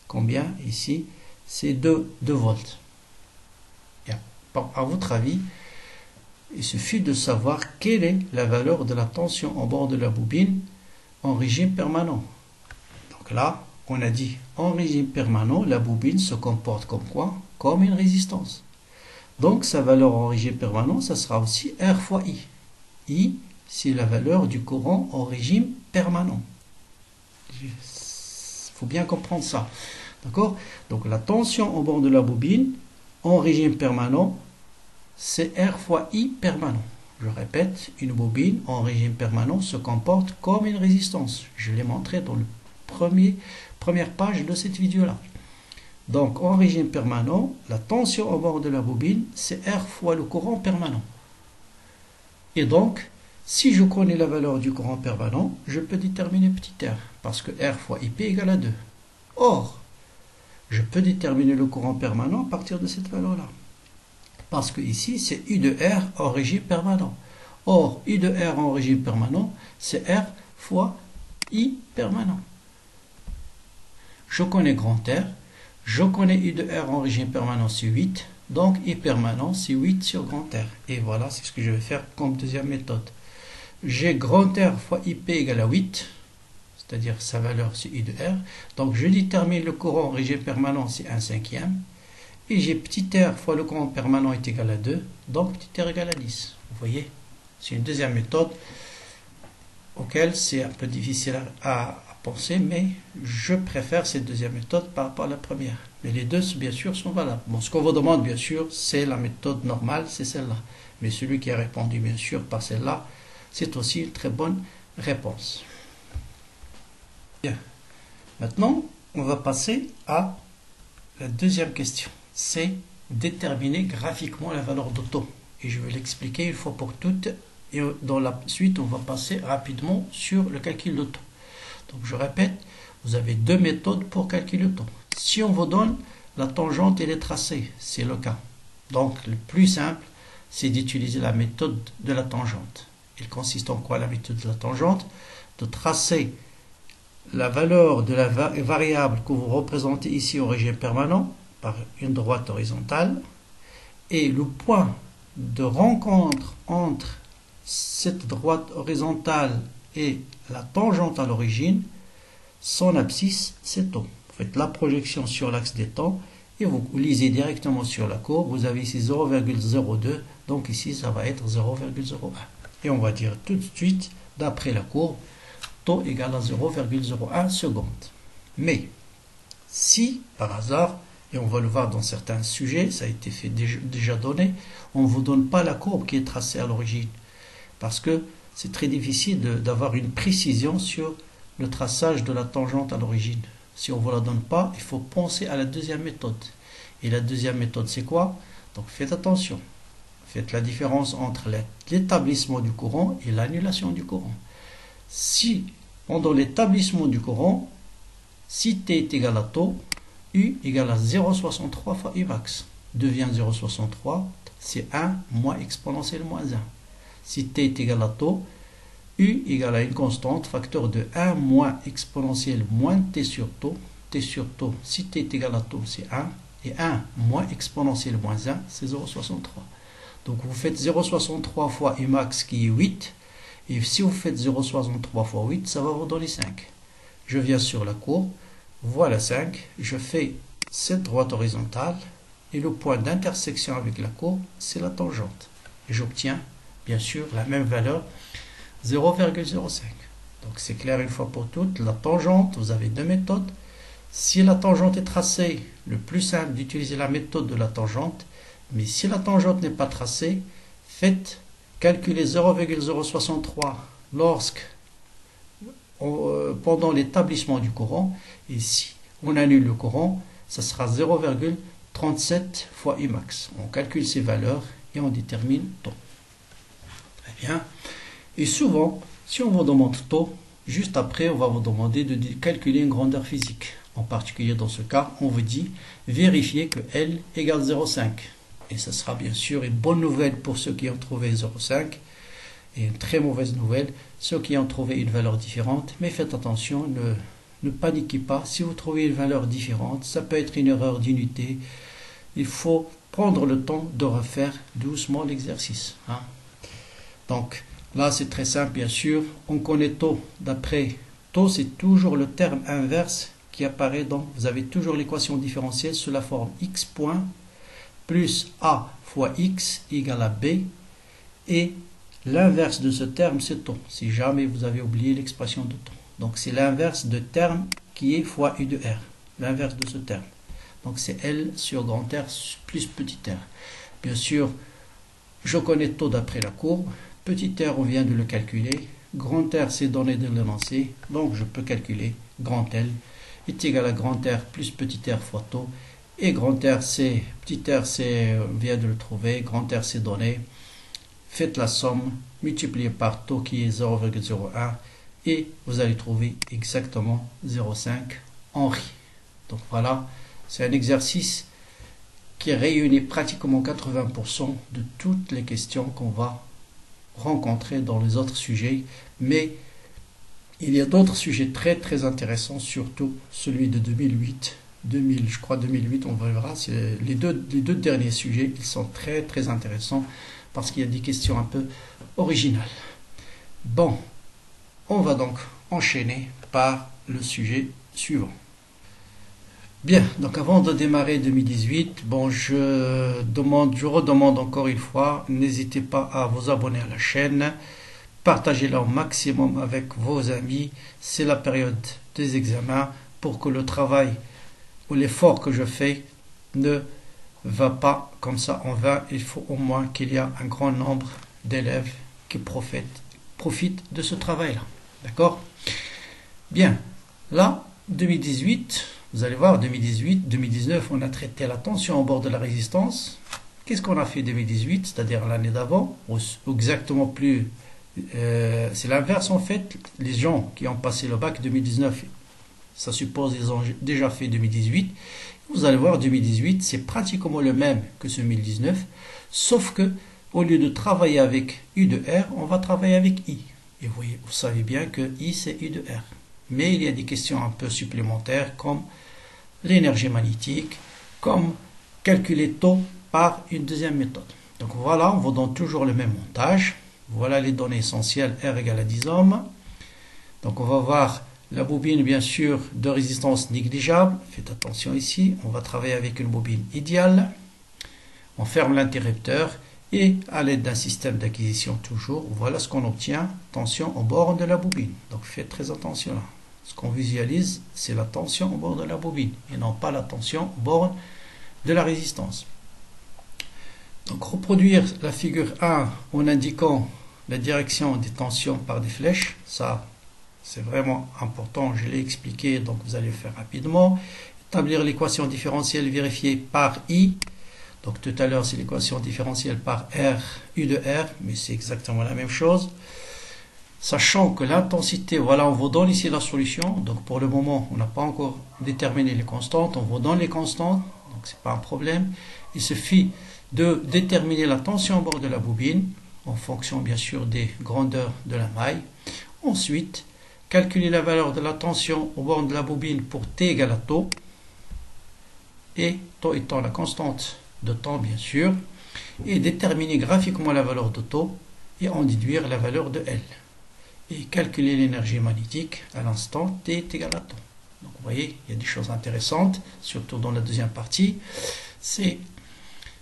combien ici? C'est 2 volts. Et à votre avis, il suffit de savoir quelle est la valeur de la tension au bord de la bobine en régime permanent. Donc là, on a dit, en régime permanent, la bobine se comporte comme quoi? Comme une résistance. Donc, sa valeur en régime permanent, ça sera aussi R fois I. I, c'est la valeur du courant en régime permanent. Il faut bien comprendre ça. D'accord? Donc, la tension au bord de la bobine, en régime permanent, c'est R fois I permanent. Je répète, une bobine en régime permanent se comporte comme une résistance. Je l'ai montré dans le première page de cette vidéo-là. Donc, en régime permanent, la tension au bord de la bobine, c'est R fois le courant permanent. Et donc, si je connais la valeur du courant permanent, je peux déterminer petit r, parce que R fois IP égale à 2. Or, je peux déterminer le courant permanent à partir de cette valeur-là. Parce que ici, c'est I de R en régime permanent. Or, I de R en régime permanent, c'est R fois I permanent. Je connais grand R, je connais I de R en régime permanent, c'est 8. Donc, I permanent, c'est 8 sur grand R. Et voilà, c'est ce que je vais faire comme deuxième méthode. J'ai grand R fois IP égale à 8, c'est-à-dire sa valeur, c'est I de R. Donc, je détermine le courant en régime permanent, c'est 1/5. Et j'ai petit r fois le courant permanent est égal à 2, donc petit r égale à 10. Vous voyez, c'est une deuxième méthode auquel c'est un peu difficile à penser, mais je préfère cette deuxième méthode par rapport à la première. Mais les deux, bien sûr, sont valables. Bon, ce qu'on vous demande, bien sûr, c'est la méthode normale, c'est celle-là. Mais celui qui a répondu, bien sûr, par celle-là, c'est aussi une très bonne réponse. Bien. Maintenant, on va passer à la deuxième question. C'est déterminer graphiquement la valeur de taux. Et je vais l'expliquer une fois pour toutes. Et dans la suite, on va passer rapidement sur le calcul de taux. Donc je répète, vous avez deux méthodes pour calculer le taux. Si on vous donne la tangente et les tracés, c'est le cas. Donc le plus simple, c'est d'utiliser la méthode de la tangente. Il consiste en quoi la méthode de la tangente? De tracer la valeur de la variable que vous représentez ici au régime permanent par une droite horizontale, et le point de rencontre entre cette droite horizontale et la tangente à l'origine, son abscisse, c'est taux. Vous faites la projection sur l'axe des temps et vous lisez directement sur la courbe. Vous avez ici 0,02, donc ici ça va être 0,01. Et on va dire tout de suite, d'après la courbe, taux égale à 0,01 secondes. Mais si par hasard, et on va le voir dans certains sujets, ça a été fait déjà donné, on ne vous donne pas la courbe qui est tracée à l'origine. Parce que c'est très difficile d'avoir une précision sur le traçage de la tangente à l'origine. Si on ne vous la donne pas, il faut penser à la deuxième méthode. Et la deuxième méthode, c'est quoi? Donc faites attention. Faites la différence entre l'établissement du courant et l'annulation du courant. Si, pendant l'établissement du courant, si T est égal à taux, U égale à 0,63 fois U max. Devient 0,63, c'est 1 moins exponentielle moins 1. Si T est égal à taux, U égale à une constante, facteur de 1 moins exponentielle moins T sur taux. T sur taux, si T est égal à taux, c'est 1. Et 1 moins exponentielle moins 1, c'est 0,63. Donc vous faites 0,63 fois U max qui est 8. Et si vous faites 0,63 fois 8, ça va vous donner 5. Je viens sur la courbe. Voilà 5, je fais cette droite horizontale et le point d'intersection avec la courbe, c'est la tangente. Et j'obtiens, bien sûr, la même valeur, 0,05. Donc c'est clair une fois pour toutes, la tangente, vous avez deux méthodes. Si la tangente est tracée, le plus simple d'utiliser la méthode de la tangente, mais si la tangente n'est pas tracée, faites calculer 0,063 pendant l'établissement du courant, et si on annule le courant, ça sera 0,37 fois U max. On calcule ces valeurs et on détermine taux. Très bien. Et souvent, si on vous demande taux, juste après, on va vous demander de calculer une grandeur physique. En particulier dans ce cas, on vous dit vérifier que L égale 0,5. Et ce sera bien sûr une bonne nouvelle pour ceux qui ont trouvé 0,5. Et une très mauvaise nouvelle, ceux qui ont trouvé une valeur différente, mais faites attention, ne paniquez pas. Si vous trouvez une valeur différente, ça peut être une erreur d'unité. Il faut prendre le temps de refaire doucement l'exercice. Donc là, c'est très simple, bien sûr. On connaît taux d'après. Taux, c'est toujours le terme inverse qui apparaît dans. Vous avez toujours l'équation différentielle sous la forme x point plus a fois x égale à b. Et l'inverse de ce terme, c'est taux. Si jamais vous avez oublié l'expression de taux. Donc c'est l'inverse de terme qui est fois U de R. L'inverse de ce terme. Donc c'est L sur grand R plus petit r. Bien sûr, je connais taux d'après la courbe. Petit r, on vient de le calculer. Grand R, c'est donné de l'énoncé. Donc je peux calculer grand L est égal à grand R plus petit r fois taux. Et grand R, c'est petit r, c'est on vient de le trouver. Grand R, c'est donné. Faites la somme, multipliée par taux qui est 0,01 et vous allez trouver exactement 0,5 Henri. Donc voilà, c'est un exercice qui réunit pratiquement 80% de toutes les questions qu'on va rencontrer dans les autres sujets. Mais il y a d'autres sujets très très intéressants, surtout celui de 2008. Je crois 2008, on verra. Les deux derniers sujets, ils sont très très intéressants parce qu'il y a des questions un peu originales. Bon, on va donc enchaîner par le sujet suivant. Bien, donc avant de démarrer 2018, bon, je redemande encore une fois, n'hésitez pas à vous abonner à la chaîne, partagez-la au maximum avec vos amis, c'est la période des examens pour que le travail ou l'effort que je fais ne va pas comme ça en vain. Il faut au moins qu'il y ait un grand nombre d'élèves qui profitent de ce travail-là. D'accord? Bien, là, 2018, vous allez voir, 2018, 2019, on a traité la tension au bord de la résistance. Qu'est-ce qu'on a fait 2018, c'est-à-dire l'année d'avant, ou exactement plus, c'est l'inverse en fait. Les gens qui ont passé le bac 2019, ça suppose qu'ils ont déjà fait 2018. Vous allez voir, 2018, c'est pratiquement le même que ce 2019, sauf que au lieu de travailler avec U de R, on va travailler avec I. Et vous savez bien que I, c'est U de R. Mais il y a des questions un peu supplémentaires, comme l'énergie magnétique, comme calculer taux par une deuxième méthode. Donc voilà, on vous donne toujours le même montage. Voilà les données essentielles, R égale à 10 ohms. Donc on va voir La bobine, bien sûr, de résistance négligeable. Faites attention ici, on va travailler avec une bobine idéale. On ferme l'interrupteur et à l'aide d'un système d'acquisition toujours, voilà ce qu'on obtient. Tension au bord de la bobine. Donc faites très attention là. Ce qu'on visualise, c'est la tension au bord de la bobine et non pas la tension au bord de la résistance. Donc reproduire la figure 1 en indiquant la direction des tensions par des flèches, ça c'est vraiment important, je l'ai expliqué, donc vous allez le faire rapidement. Établir l'équation différentielle vérifiée par I. Donc tout à l'heure c'est l'équation différentielle par R, U de R, mais c'est exactement la même chose. Sachant que l'intensité, voilà, on vous donne ici la solution. Donc pour le moment, on n'a pas encore déterminé les constantes. On vous donne les constantes, donc c'est pas un problème. Il suffit de déterminer la tension au bord de la bobine, en fonction bien sûr des grandeurs de la maille. Ensuite, calculer la valeur de la tension au bord de la bobine pour T égale à taux. Et taux étant la constante de temps bien sûr. Et déterminer graphiquement la valeur de taux et en déduire la valeur de L. Et calculer l'énergie magnétique à l'instant T est égal à temps. Donc vous voyez, il y a des choses intéressantes, surtout dans la deuxième partie. C'est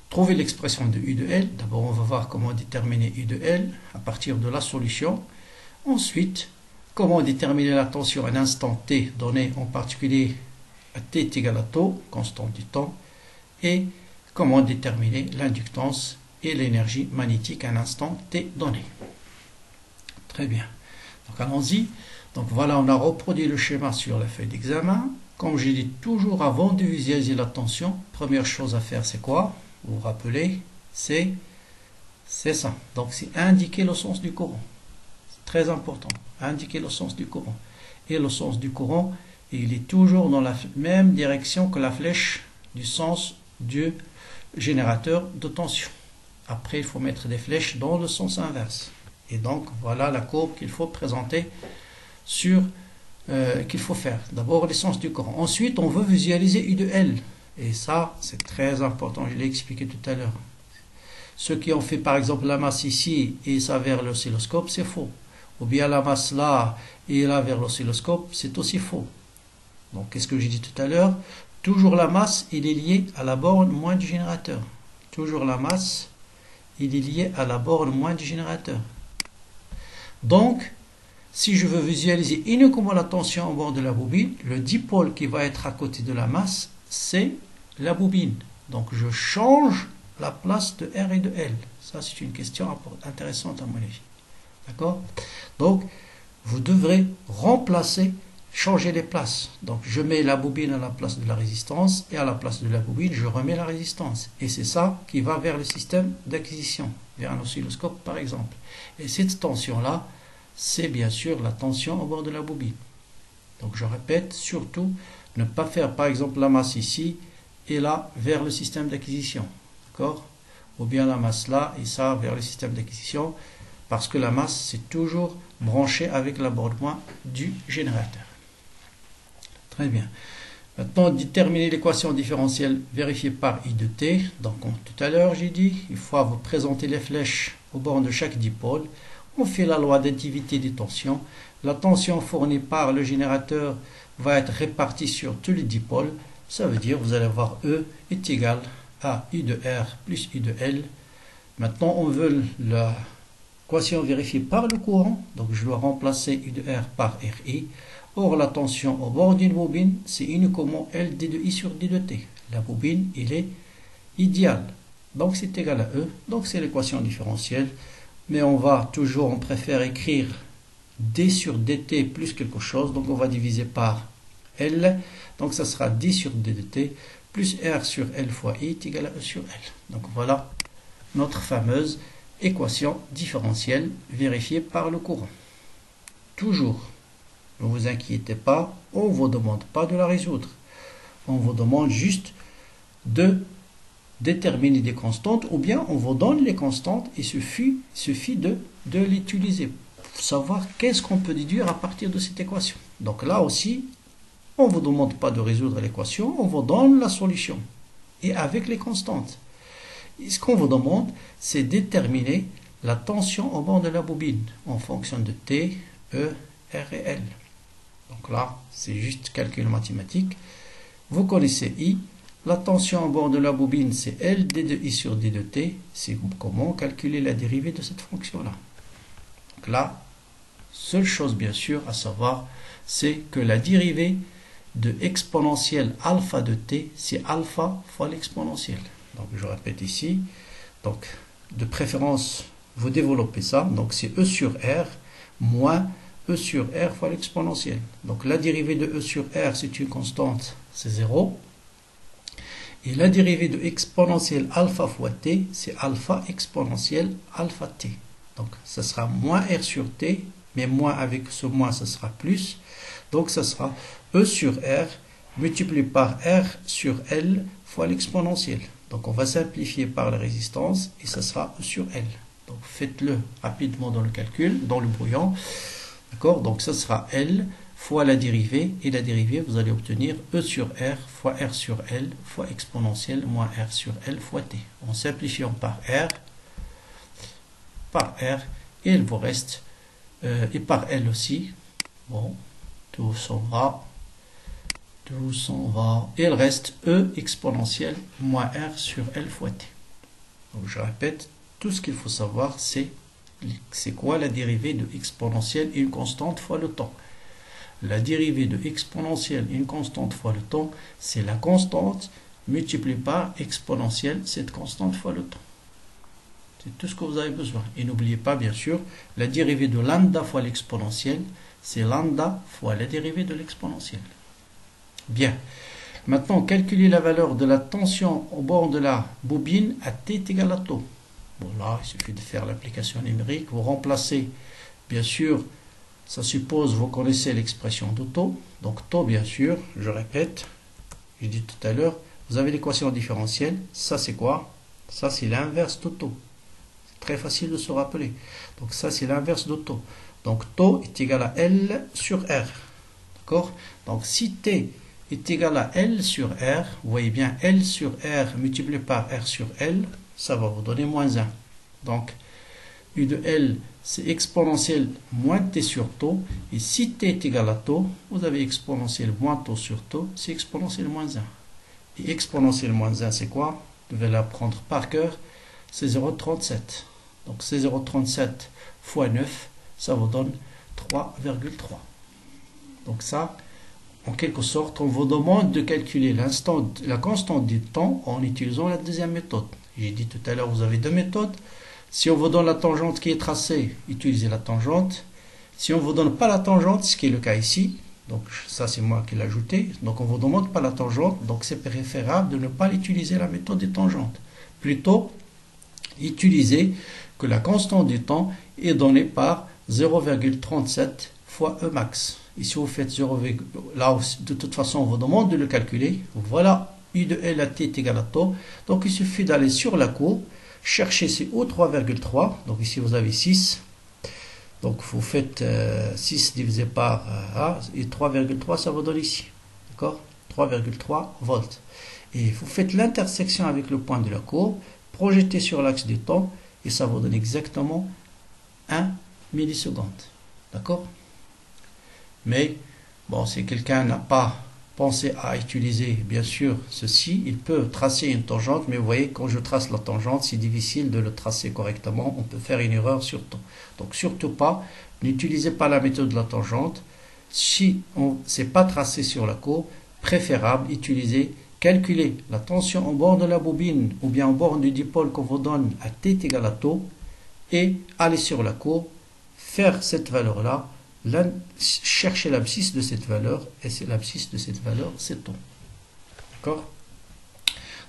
trouver l'expression de U de L. D'abord, on va voir comment déterminer U de L à partir de la solution. Ensuite, comment déterminer la tension à un instant T donné, en particulier à T est égal à taux, constante du temps. Et comment déterminer l'inductance et l'énergie magnétique à un instant T donné. Très bien. Donc allons-y. Donc voilà, on a reproduit le schéma sur la feuille d'examen. Comme j'ai dit toujours avant de visualiser la tension, première chose à faire c'est quoi? Vous vous rappelez, c'est ça. Donc c'est indiquer le sens du courant. C'est très important. Indiquer le sens du courant. Et le sens du courant, il est toujours dans la même direction que la flèche du sens du générateur de tension. Après, il faut mettre des flèches dans le sens inverse. Et donc, voilà la courbe qu'il faut présenter qu'il faut faire. D'abord, l'essence du courant. Ensuite, on veut visualiser U de L. Et ça, c'est très important. Je l'ai expliqué tout à l'heure. Ceux qui ont fait, par exemple, la masse ici et ça vers l'oscilloscope, c'est faux. Ou bien la masse là et là vers l'oscilloscope, c'est aussi faux. Donc, qu'est-ce que j'ai dit tout à l'heure? Toujours la masse, il est lié à la borne moins du générateur. Toujours la masse, il est lié à la borne moins du générateur. Donc, si je veux visualiser uniquement la tension au bord de la bobine, le dipôle qui va être à côté de la masse, c'est la bobine. Donc, je change la place de R et de L. Ça, c'est une question intéressante à mon avis. D'accord? Donc, vous devrez remplacer, changer les places. Donc, je mets la bobine à la place de la résistance et à la place de la bobine, je remets la résistance. Et c'est ça qui va vers le système d'acquisition, vers un oscilloscope par exemple. Et cette tension-là, c'est bien sûr la tension au bord de la bobine. Donc, je répète, surtout, ne pas faire par exemple la masse ici et là vers le système d'acquisition. D'accord? Ou bien la masse là et ça vers le système d'acquisition. Parce que la masse, c'est toujours branché avec la borne moins du générateur. Très bien. Maintenant, déterminer l'équation différentielle vérifiée par I de T. Donc, tout à l'heure, j'ai dit, il faut vous présenter les flèches au bord de chaque dipôle. On fait la loi d'additivité des tensions. La tension fournie par le générateur va être répartie sur tous les dipôles. Ça veut dire, vous allez voir E est égal à U de R plus U de L. Maintenant, on veut la équation vérifiée par le courant. Donc, je dois remplacer U de R par RI. Or, la tension au bord d'une bobine, c'est uniquement L d de I sur d de T. La bobine, il est idéale. Donc, c'est égal à E. Donc, c'est l'équation différentielle. Mais on préfère écrire d sur dt plus quelque chose. Donc, on va diviser par L. Donc, ça sera d sur d de T plus R sur L fois I est égal à E sur L. Donc, voilà notre fameuse équation différentielle vérifiée par le courant. Toujours. Ne vous inquiétez pas, on ne vous demande pas de la résoudre. On vous demande juste de déterminer des constantes ou bien on vous donne les constantes et il suffit de l'utiliser pour savoir qu'est-ce qu'on peut déduire à partir de cette équation. Donc là aussi, on ne vous demande pas de résoudre l'équation, on vous donne la solution et avec les constantes. Et ce qu'on vous demande, c'est déterminer la tension au bord de la bobine en fonction de T, E, R et L. Donc là, c'est juste calcul mathématique. Vous connaissez I. La tension à bord de la bobine, c'est L d de I sur d de t. C'est comment calculer la dérivée de cette fonction-là. Donc là, seule chose bien sûr à savoir, c'est que la dérivée de exponentielle alpha de t, c'est alpha fois l'exponentielle. Donc je répète ici. Donc de préférence, vous développez ça. Donc c'est E sur R moins E sur R fois l'exponentielle. Donc la dérivée de E sur R, c'est une constante, c'est 0. Et la dérivée de exponentielle alpha fois t, c'est alpha exponentielle alpha t. Donc ça sera moins R sur t, mais moins avec ce moins, ça sera plus. Donc ça sera E sur R multiplié par R sur L fois l'exponentielle. Donc on va simplifier par la résistance et ça sera E sur L. Donc faites-le rapidement dans le calcul, dans le brouillon. D'accord? Donc ça sera L fois la dérivée, et la dérivée, vous allez obtenir E sur R fois R sur L fois exponentielle moins R sur L fois T. En simplifiant par R, et il vous reste, et par L aussi, bon, tout s'en va, et il reste E exponentielle moins R sur L fois T. Donc je répète, tout ce qu'il faut savoir, c'est quoi la dérivée de exponentielle et une constante fois le temps. La dérivée de exponentielle et une constante fois le temps, c'est la constante multipliée par exponentielle, cette constante fois le temps. C'est tout ce que vous avez besoin. Et n'oubliez pas, bien sûr, la dérivée de lambda fois l'exponentielle, c'est lambda fois la dérivée de l'exponentielle. Bien. Maintenant, calculez la valeur de la tension au bord de la bobine à t est égal à tau. Bon, là, il suffit de faire l'application numérique. Vous remplacez, bien sûr, ça suppose, vous connaissez l'expression de tau. Donc, tau, bien sûr, je répète, j'ai dit tout à l'heure, vous avez l'équation différentielle. Ça, c'est quoi? Ça, c'est l'inverse de tau. C'est très facile de se rappeler. Donc, ça, c'est l'inverse de tau. Donc, tau est égal à L sur R. D'accord? Donc, si t est égal à L sur R, vous voyez bien L sur R multiplié par R sur L, ça va vous donner moins 1. Donc, U de L, c'est exponentielle moins t sur tau. Et si t est égal à tau, vous avez exponentielle moins tau sur tau, c'est exponentielle moins 1. Et exponentielle moins 1, c'est quoi? Vous devez l'apprendre par cœur, c'est 0,37. Donc, c'est 0,37 fois 9, ça vous donne 3,3. Donc ça, en quelque sorte, on vous demande de calculer la constante du temps en utilisant la deuxième méthode. J'ai dit tout à l'heure, vous avez deux méthodes. Si on vous donne la tangente qui est tracée, utilisez la tangente. Si on ne vous donne pas la tangente, ce qui est le cas ici, donc ça c'est moi qui l'ai ajouté, donc on ne vous demande pas la tangente, donc c'est préférable de ne pas utiliser la méthode des tangentes. Plutôt, utilisez que la constante du temps est donnée par 0,37 fois E max. Et si vous faites 0, là de toute façon on vous demande de le calculer. Voilà, U de L à t est égal à tau. Donc il suffit d'aller sur la courbe, chercher ces O 3,3. Donc ici vous avez 6. Donc vous faites 6 divisé par A et 3,3 ça vous donne ici. D'accord? 3,3 volts. Et vous faites l'intersection avec le point de la courbe, projetez sur l'axe du temps et ça vous donne exactement 1 milliseconde. D'accord? Mais, bon, si quelqu'un n'a pas pensé à utiliser, bien sûr, ceci, il peut tracer une tangente, mais vous voyez, quand je trace la tangente, c'est difficile de le tracer correctement, on peut faire une erreur sur temps. Donc, surtout pas, n'utilisez pas la méthode de la tangente. Si on ne sait pas tracer sur la courbe, préférable, calculer la tension au bord de la bobine, ou bien au bord du dipôle qu'on vous donne à t est égal à tau, et aller sur la courbe, faire cette valeur-là, chercher l'abscisse de cette valeur, et c'est l'abscisse de cette valeur, c'est tau. D'accord?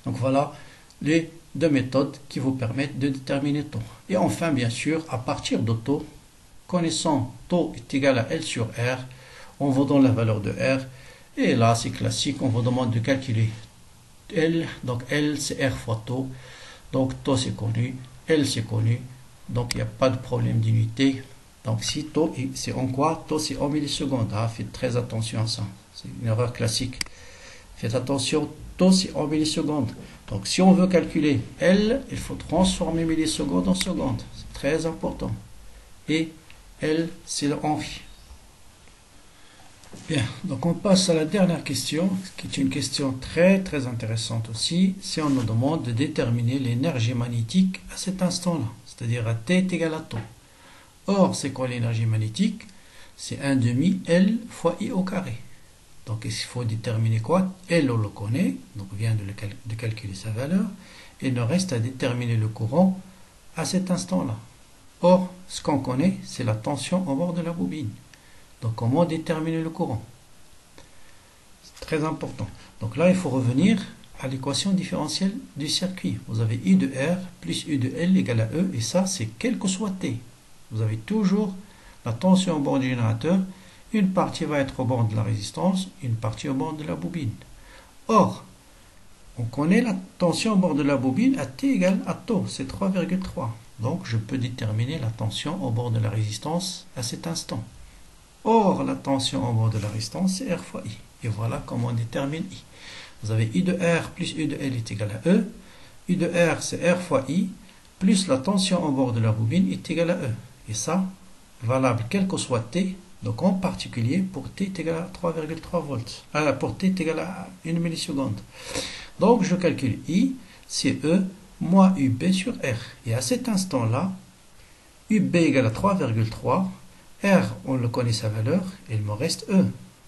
Donc voilà les deux méthodes qui vous permettent de déterminer tau. Et enfin, bien sûr, à partir de tau, connaissant tau est égal à L sur R, on vous donne la valeur de R, et là c'est classique, on vous demande de calculer L, donc L c'est R fois tau, donc tau c'est connu, L c'est connu, donc il n'y a pas de problème d'unité. Donc si tau, c'est en quoi? Tau c'est en millisecondes. Ah, faites très attention à ça. C'est une erreur classique. Faites attention, tau c'est en millisecondes. Donc si on veut calculer L, il faut transformer millisecondes en secondes. C'est très important. Et L, c'est le Henry. Bien, donc on passe à la dernière question, qui est une question très intéressante aussi. Si on nous demande de déterminer l'énergie magnétique à cet instant-là, c'est-à-dire à T est égal à tau. Or, c'est quoi l'énergie magnétique? C'est 1 demi L fois I au carré. Donc il faut déterminer quoi? L on le connaît, donc on vient de calculer sa valeur. Il nous reste à déterminer le courant à cet instant-là. Or, ce qu'on connaît, c'est la tension au bord de la bobine. Donc comment déterminer le courant? C'est très important. Donc là, il faut revenir à l'équation différentielle du circuit. Vous avez I de R plus U de L égale à E, et ça, c'est quel que soit T. Vous avez toujours la tension au bord du générateur. Une partie va être au bord de la résistance, une partie au bord de la bobine. Or, on connaît la tension au bord de la bobine à T égale à tau, c'est 3,3. Donc, je peux déterminer la tension au bord de la résistance à cet instant. Or, la tension au bord de la résistance, c'est R fois I. Et voilà comment on détermine I. Vous avez I de R plus U de L est égal à E. I de R, c'est R fois I, plus la tension au bord de la bobine est égal à E. Et ça, valable quel que soit T, donc en particulier pour T est égal à 3,3 volts. Pour T est égal à 1 milliseconde. Donc, je calcule I, c'est E, moins UB sur R. Et à cet instant-là, UB égale à 3,3. R, on le connaît sa valeur, et il me reste E.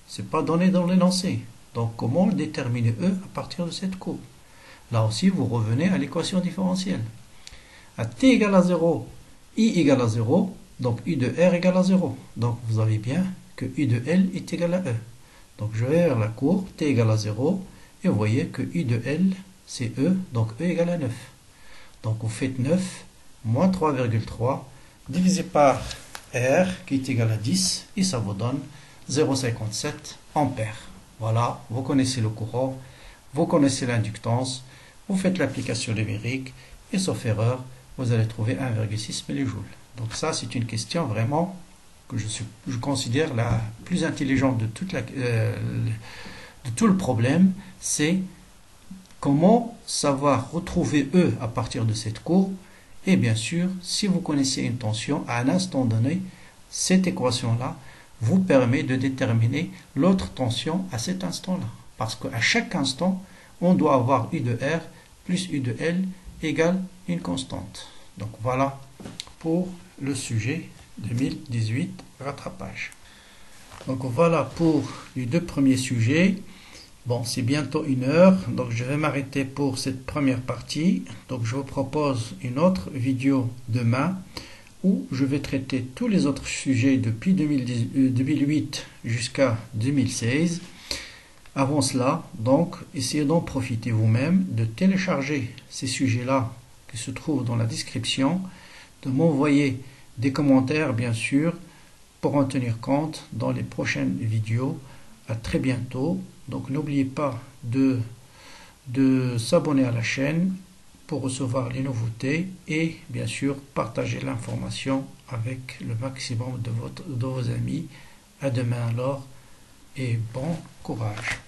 Ce n'est pas donné dans l'énoncé. Donc, comment déterminer E à partir de cette courbe? Là aussi, vous revenez à l'équation différentielle. À T égale à 0, I égale à 0, donc U de R égale à 0. Donc, vous avez bien que U de L est égal à E. Donc, je vais vers la courbe, T égale à 0, et vous voyez que U de L, c'est E, donc E égale à 9. Donc, vous faites 9 moins 3,3 divisé par R qui est égal à 10 et ça vous donne 0,57 ampères. Voilà, vous connaissez le courant, vous connaissez l'inductance, vous faites l'application numérique et sauf erreur, vous allez trouver 1,6 mJ. Donc ça, c'est une question vraiment que je considère la plus intelligente de tout le problème, c'est comment savoir retrouver E à partir de cette courbe. Et bien sûr, si vous connaissez une tension, à un instant donné, cette équation-là vous permet de déterminer l'autre tension à cet instant-là. Parce qu'à chaque instant, on doit avoir U de R plus U de L égale une constante. Donc voilà pour le sujet 2018 rattrapage. Donc voilà pour les deux premiers sujets. Bon, c'est bientôt 1 heure, donc je vais m'arrêter pour cette première partie. Donc je vous propose une autre vidéo demain où je vais traiter tous les autres sujets depuis 2008 jusqu'à 2016. Avant cela, donc, essayez d'en profiter vous-même, de télécharger ces sujets-là qui se trouvent dans la description, de m'envoyer des commentaires, bien sûr, pour en tenir compte dans les prochaines vidéos. À très bientôt. Donc n'oubliez pas de s'abonner à la chaîne pour recevoir les nouveautés et bien sûr partager l'information avec le maximum de vos amis. À demain alors et bon courage.